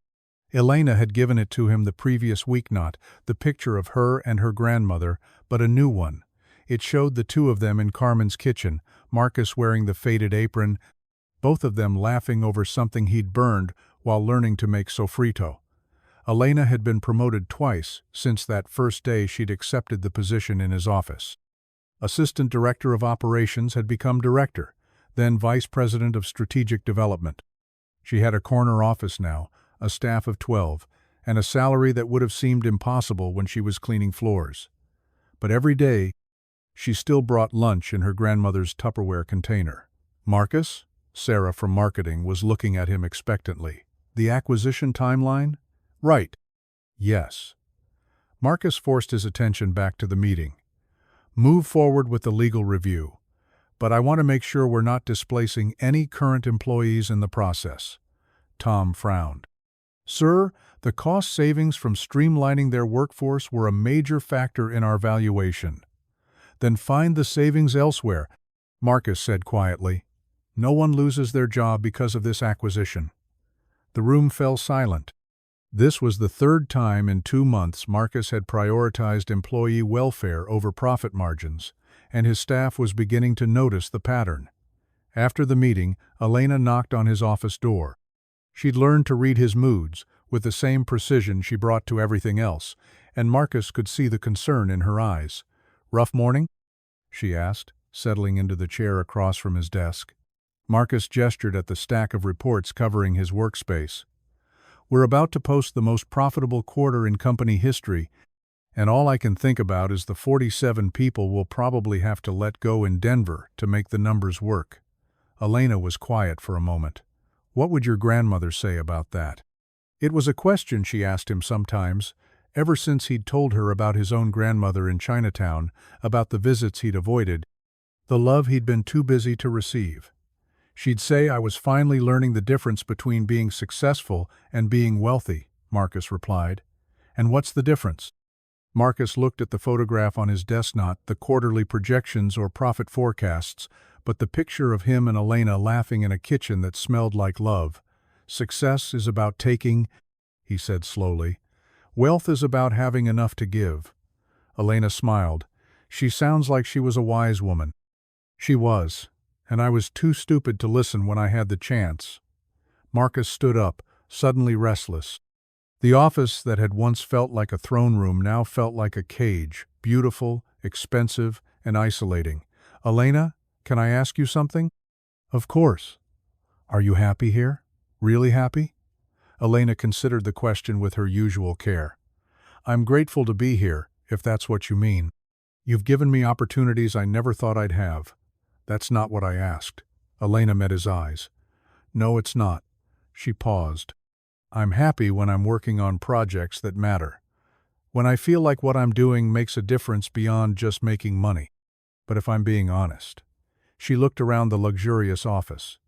Elena had given it to him the previous week, not the picture of her and her grandmother, but a new one. It showed the two of them in Carmen's kitchen, Marcus wearing the faded apron, both of them laughing over something he'd burned while learning to make sofrito. Elena had been promoted twice since that first day she'd accepted the position in his office. Assistant Director of Operations had become Director, then Vice President of Strategic Development. She had a corner office now, a staff of 12, and a salary that would have seemed impossible when she was cleaning floors. But every day, she still brought lunch in her grandmother's Tupperware container. "Marcus?" Sarah from marketing was looking at him expectantly. "The acquisition timeline?" "Right." "Yes." Marcus forced his attention back to the meeting. "Move forward with the legal review, but I want to make sure we're not displacing any current employees in the process." Tom frowned. "Sir, the cost savings from streamlining their workforce were a major factor in our valuation." "Then find the savings elsewhere," Marcus said quietly. "No one loses their job because of this acquisition." The room fell silent. This was the 3rd time in 2 months Marcus had prioritized employee welfare over profit margins, and his staff was beginning to notice the pattern. After the meeting, Elena knocked on his office door. She'd learned to read his moods with the same precision she brought to everything else, and Marcus could see the concern in her eyes. "Rough morning?" she asked, settling into the chair across from his desk. Marcus gestured at the stack of reports covering his workspace. "We're about to post the most profitable quarter in company history, and all I can think about is the 47 people we'll probably have to let go in Denver to make the numbers work." Elena was quiet for a moment. What would your grandmother say about that? It was a question she asked him sometimes, ever since he'd told her about his own grandmother in Chinatown, about the visits he'd avoided, the love he'd been too busy to receive. She'd say, "I was finally learning the difference between being successful and being wealthy," Marcus replied. "And what's the difference?" Marcus looked at the photograph on his desk, not the quarterly projections or profit forecasts, but the picture of him and Elena laughing in a kitchen that smelled like love. "Success is about taking," he said slowly. "Wealth is about having enough to give." Elena smiled. "She sounds like she was a wise woman." "She was, and I was too stupid to listen when I had the chance." Marcus stood up, suddenly restless. The office that had once felt like a throne room now felt like a cage, beautiful, expensive, and isolating. "Elena, can I ask you something?" "Of course." "Are you happy here? Really happy?" Elena considered the question with her usual care. "I'm grateful to be here, if that's what you mean. You've given me opportunities I never thought I'd have." "That's not what I asked." Elena met his eyes. "No, it's not." She paused. "I'm happy when I'm working on projects that matter. When I feel like what I'm doing makes a difference beyond just making money. But if I'm being honest." She looked around the luxurious office.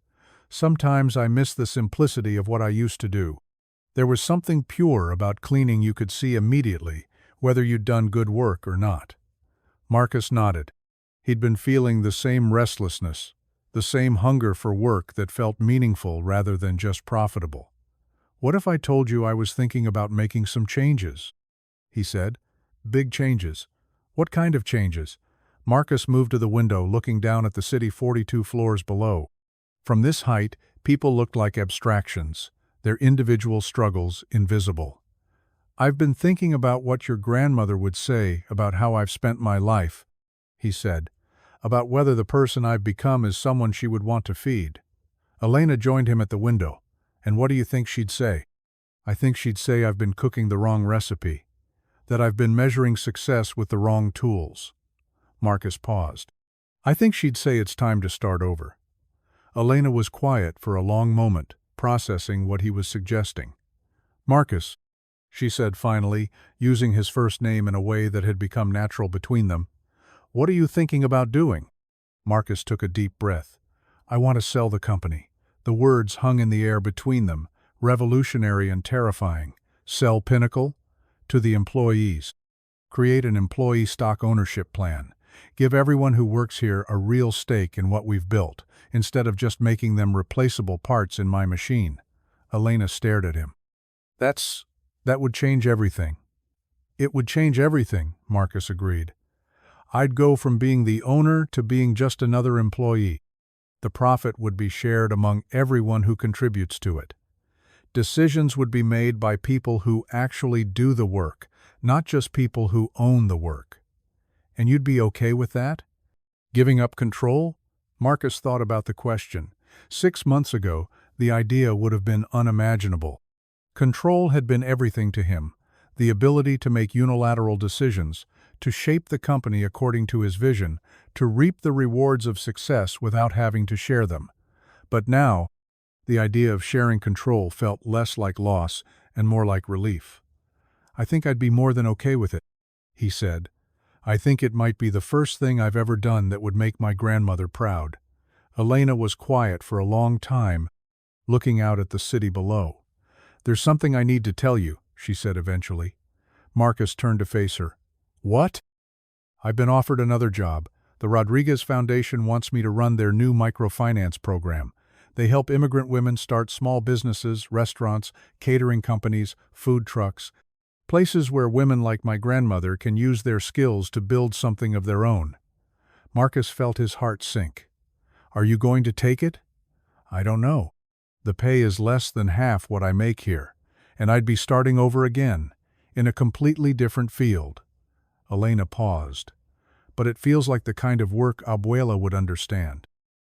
"Sometimes I miss the simplicity of what I used to do. There was something pure about cleaning you could see immediately, whether you'd done good work or not." Marcus nodded. He'd been feeling the same restlessness, the same hunger for work that felt meaningful rather than just profitable. "What if I told you I was thinking about making some changes?" he said. "Big changes." "What kind of changes?" Marcus moved to the window, looking down at the city 42 floors below. From this height, people looked like abstractions, their individual struggles invisible. "I've been thinking about what your grandmother would say about how I've spent my life," he said, "about whether the person I've become is someone she would want to feed." Elena joined him at the window. "And what do you think she'd say?" "I think she'd say I've been cooking the wrong recipe, that I've been measuring success with the wrong tools." Marcus paused. "I think she'd say it's time to start over." Elena was quiet for a long moment, processing what he was suggesting. "Marcus," she said finally, using his first name in a way that had become natural between them, "what are you thinking about doing?" Marcus took a deep breath. "I want to sell the company." The words hung in the air between them, revolutionary and terrifying. "Sell Pinnacle?" "To the employees. Create an employee stock ownership plan. Give everyone who works here a real stake in what we've built, instead of just making them replaceable parts in my machine." Elena stared at him. That would change everything." "It would change everything," Marcus agreed. "I'd go from being the owner to being just another employee. The profit would be shared among everyone who contributes to it. Decisions would be made by people who actually do the work, not just people who own the work." "And you'd be okay with that? Giving up control?" Marcus thought about the question. 6 months ago, the idea would have been unimaginable. Control had been everything to him, the ability to make unilateral decisions, to shape the company according to his vision, to reap the rewards of success without having to share them. But now, the idea of sharing control felt less like loss and more like relief. "I think I'd be more than okay with it," he said. "I think it might be the first thing I've ever done that would make my grandmother proud." Elena was quiet for a long time, looking out at the city below. "There's something I need to tell you," she said eventually. Marcus turned to face her. "What?" "I've been offered another job. The Rodriguez Foundation wants me to run their new microfinance program. They help immigrant women start small businesses, restaurants, catering companies, food trucks, places where women like my grandmother can use their skills to build something of their own." Marcus felt his heart sink. "Are you going to take it?" "I don't know. The pay is less than half what I make here, and I'd be starting over again, in a completely different field." Elena paused. "But it feels like the kind of work Abuela would understand.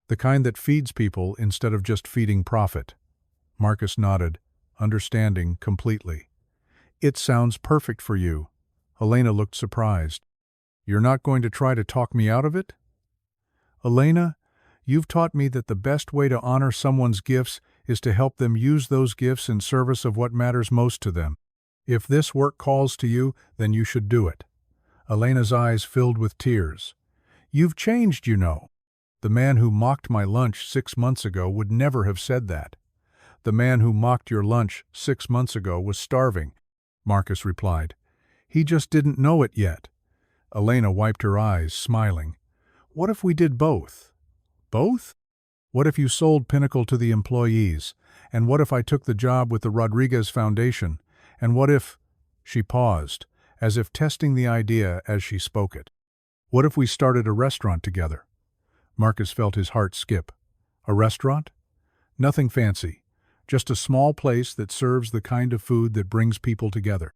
The kind that feeds people instead of just feeding profit." Marcus nodded, understanding completely. "It sounds perfect for you." Elena looked surprised. "You're not going to try to talk me out of it?" "Elena, You've taught me that the best way to honor someone's gifts is to help them use those gifts in service of what matters most to them. If this work calls to you, then you should do it." Elena's eyes filled with tears. "You've changed, you know. The man who mocked my lunch 6 months ago would never have said that." "The man who mocked your lunch 6 months ago was starving," Marcus replied. "He just didn't know it yet." Elena wiped her eyes, smiling. "What if we did both?" "Both? What if you sold Pinnacle to the employees? And what if I took the job with the Rodriguez Foundation? And what if—" She paused, as if testing the idea as she spoke it. "What if we started a restaurant together?" Marcus felt his heart skip. "A restaurant? Nothing fancy. Just a small place that serves the kind of food that brings people together.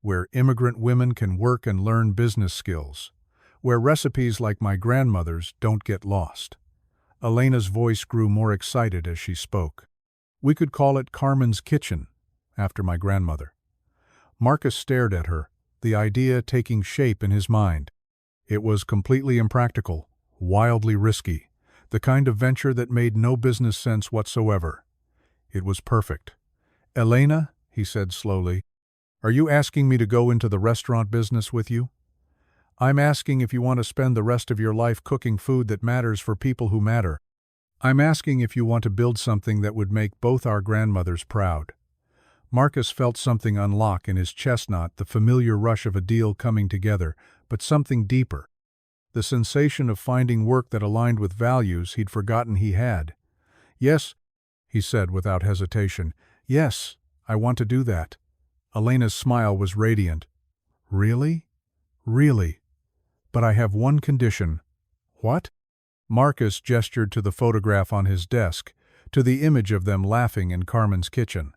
Where immigrant women can work and learn business skills. Where recipes like my grandmother's don't get lost." Elena's voice grew more excited as she spoke. "We could call it Carmen's Kitchen, after my grandmother." Marcus stared at her, the idea taking shape in his mind. It was completely impractical, wildly risky, the kind of venture that made no business sense whatsoever. It was perfect. "Elena," he said slowly, "are you asking me to go into the restaurant business with you? I'm asking if you want to spend the rest of your life cooking food that matters for people who matter. I'm asking if you want to build something that would make both our grandmothers proud." Marcus felt something unlock in his chest, not the familiar rush of a deal coming together, but something deeper. The sensation of finding work that aligned with values he'd forgotten he had. "Yes," he said without hesitation. "Yes, I want to do that." Elena's smile was radiant. "Really? Really? But I have one condition." "What?" Marcus gestured to the photograph on his desk, to the image of them laughing in Carmen's kitchen.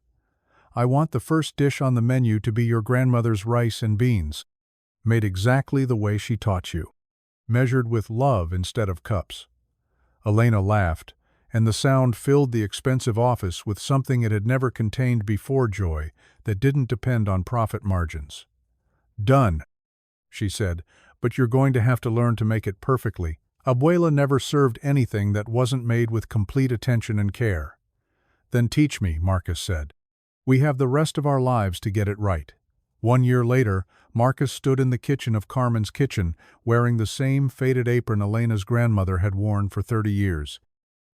"I want the first dish on the menu to be your grandmother's rice and beans, made exactly the way she taught you, measured with love instead of cups." Elena laughed, and the sound filled the expensive office with something it had never contained before: joy that didn't depend on profit margins. "Done," she said, "but you're going to have to learn to make it perfectly. Abuela never served anything that wasn't made with complete attention and care." "Then teach me," Marcus said. "We have the rest of our lives to get it right." 1 year later, Marcus stood in the kitchen of Carmen's Kitchen, wearing the same faded apron Elena's grandmother had worn for 30 years.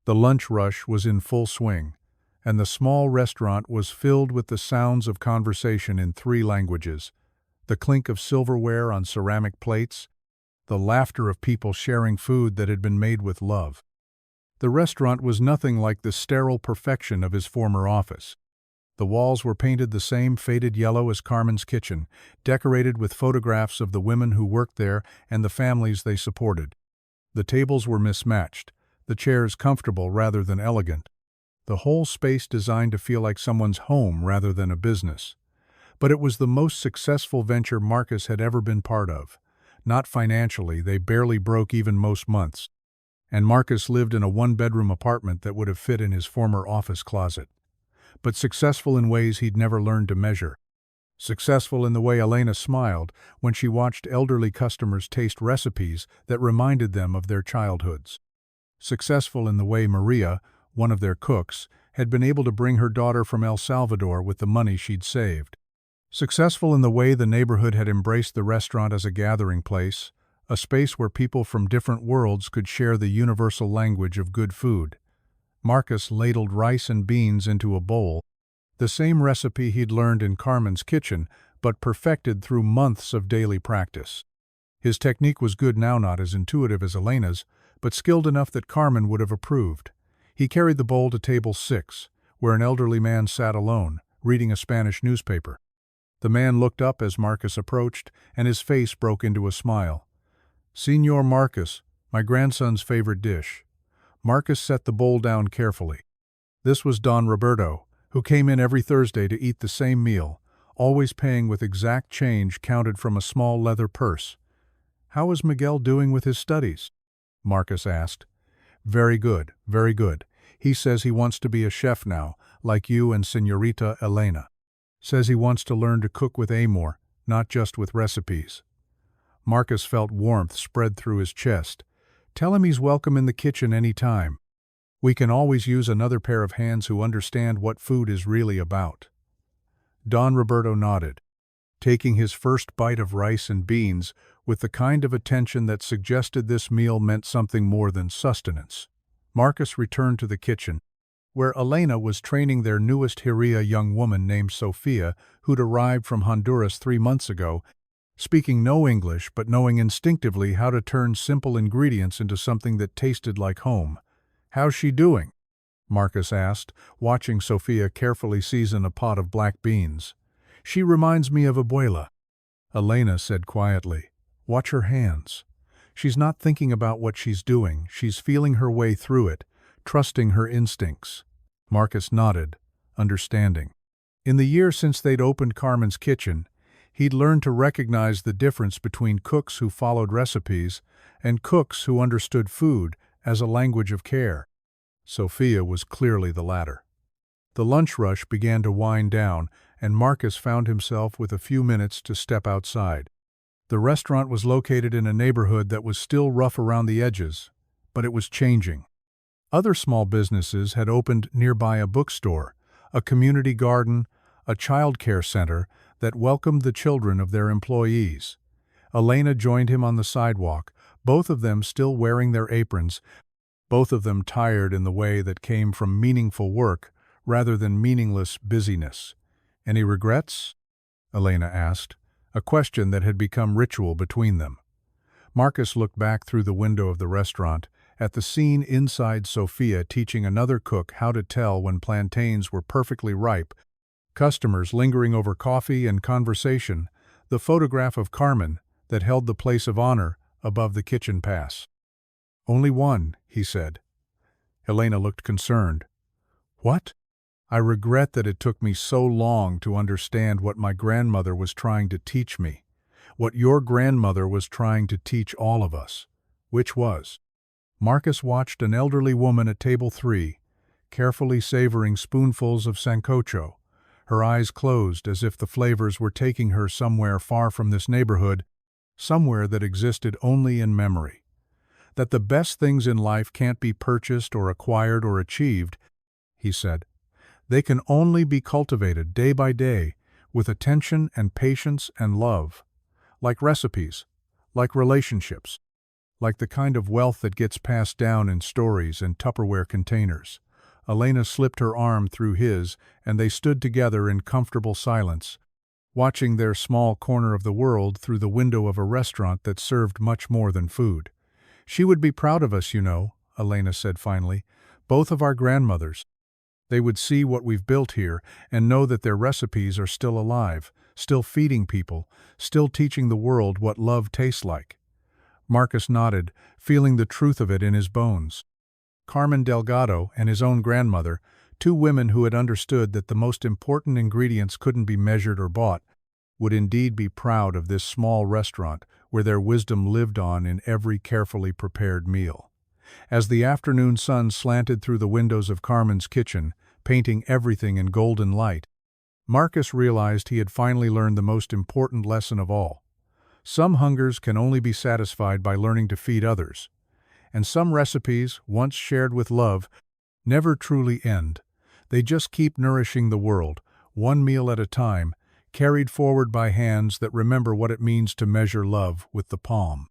The lunch rush was in full swing, and the small restaurant was filled with the sounds of conversation in 3 languages, the clink of silverware on ceramic plates, the laughter of people sharing food that had been made with love. The restaurant was nothing like the sterile perfection of his former office. The walls were painted the same faded yellow as Carmen's Kitchen, decorated with photographs of the women who worked there and the families they supported. The tables were mismatched, the chairs comfortable rather than elegant. The whole space designed to feel like someone's home rather than a business. But it was the most successful venture Marcus had ever been part of. Not financially, they barely broke even most months. And Marcus lived in a 1-bedroom apartment that would have fit in his former office closet. But successful in ways he'd never learned to measure. Successful in the way Elena smiled when she watched elderly customers taste recipes that reminded them of their childhoods. Successful in the way Maria, one of their cooks, had been able to bring her daughter from El Salvador with the money she'd saved. Successful in the way the neighborhood had embraced the restaurant as a gathering place, a space where people from different worlds could share the universal language of good food. Marcus ladled rice and beans into a bowl, the same recipe he'd learned in Carmen's Kitchen, but perfected through months of daily practice. His technique was good now, not as intuitive as Elena's, but skilled enough that Carmen would have approved. He carried the bowl to table 6, where an elderly man sat alone, reading a Spanish newspaper. The man looked up as Marcus approached, and his face broke into a smile. "Señor Marcus, my grandson's favorite dish." Marcus set the bowl down carefully. This was Don Roberto, who came in every Thursday to eat the same meal, always paying with exact change counted from a small leather purse. "How is Miguel doing with his studies?" Marcus asked. "Very good, very good. He says he wants to be a chef now, like you and Señorita Elena. Says he wants to learn to cook with amor, not just with recipes." Marcus felt warmth spread through his chest. "Tell him he's welcome in the kitchen any time." We can always use another pair of hands who understand what food is really about. Don Roberto nodded, taking his first bite of rice and beans with the kind of attention that suggested this meal meant something more than sustenance. Marcus returned to the kitchen, where Elena was training their newest Hiria, a young woman named Sophia, who'd arrived from Honduras 3 months ago, speaking no English but knowing instinctively how to turn simple ingredients into something that tasted like home. "How's she doing?" Marcus asked, watching Sophia carefully season a pot of black beans. "She reminds me of Abuela," Elena said quietly. "Watch her hands. She's not thinking about what she's doing, she's feeling her way through it, trusting her instincts." Marcus nodded, understanding. In the year since they'd opened Carmen's kitchen, he'd learned to recognize the difference between cooks who followed recipes and cooks who understood food as a language of care. Sophia was clearly the latter. The lunch rush began to wind down, and Marcus found himself with a few minutes to step outside. The restaurant was located in a neighborhood that was still rough around the edges, but it was changing. Other small businesses had opened nearby: a bookstore, a community garden, a child care center that welcomed the children of their employees. Elena joined him on the sidewalk, both of them still wearing their aprons, both of them tired in the way that came from meaningful work rather than meaningless busyness. "Any regrets?" Elena asked, a question that had become ritual between them. Marcus looked back through the window of the restaurant at the scene inside: Sophia teaching another cook how to tell when plantains were perfectly ripe, customers lingering over coffee and conversation, the photograph of Carmen that held the place of honor above the kitchen pass. "Only one," he said. Elena looked concerned. "What?" "I regret that it took me so long to understand what my grandmother was trying to teach me, what your grandmother was trying to teach all of us." "Which was?" Marcus watched an elderly woman at table 3, carefully savoring spoonfuls of sancocho, her eyes closed as if the flavors were taking her somewhere far from this neighborhood, somewhere that existed only in memory. "That the best things in life can't be purchased or acquired or achieved," he said. "They can only be cultivated day by day with attention and patience and love. Like recipes, like relationships, like the kind of wealth that gets passed down in stories and Tupperware containers." Elena slipped her arm through his, and they stood together in comfortable silence, watching their small corner of the world through the window of a restaurant that served much more than food. "She would be proud of us, you know," Elena said finally. "Both of our grandmothers. They would see what we've built here and know that their recipes are still alive, still feeding people, still teaching the world what love tastes like." Marcus nodded, feeling the truth of it in his bones. Carmen Delgado and his own grandmother, 2 women who had understood that the most important ingredients couldn't be measured or bought, would indeed be proud of this small restaurant where their wisdom lived on in every carefully prepared meal. As the afternoon sun slanted through the windows of Carmen's kitchen, painting everything in golden light, Marcus realized he had finally learned the most important lesson of all. Some hungers can only be satisfied by learning to feed others, and some recipes, once shared with love, never truly end. They just keep nourishing the world, one meal at a time, carried forward by hands that remember what it means to measure love with the palm.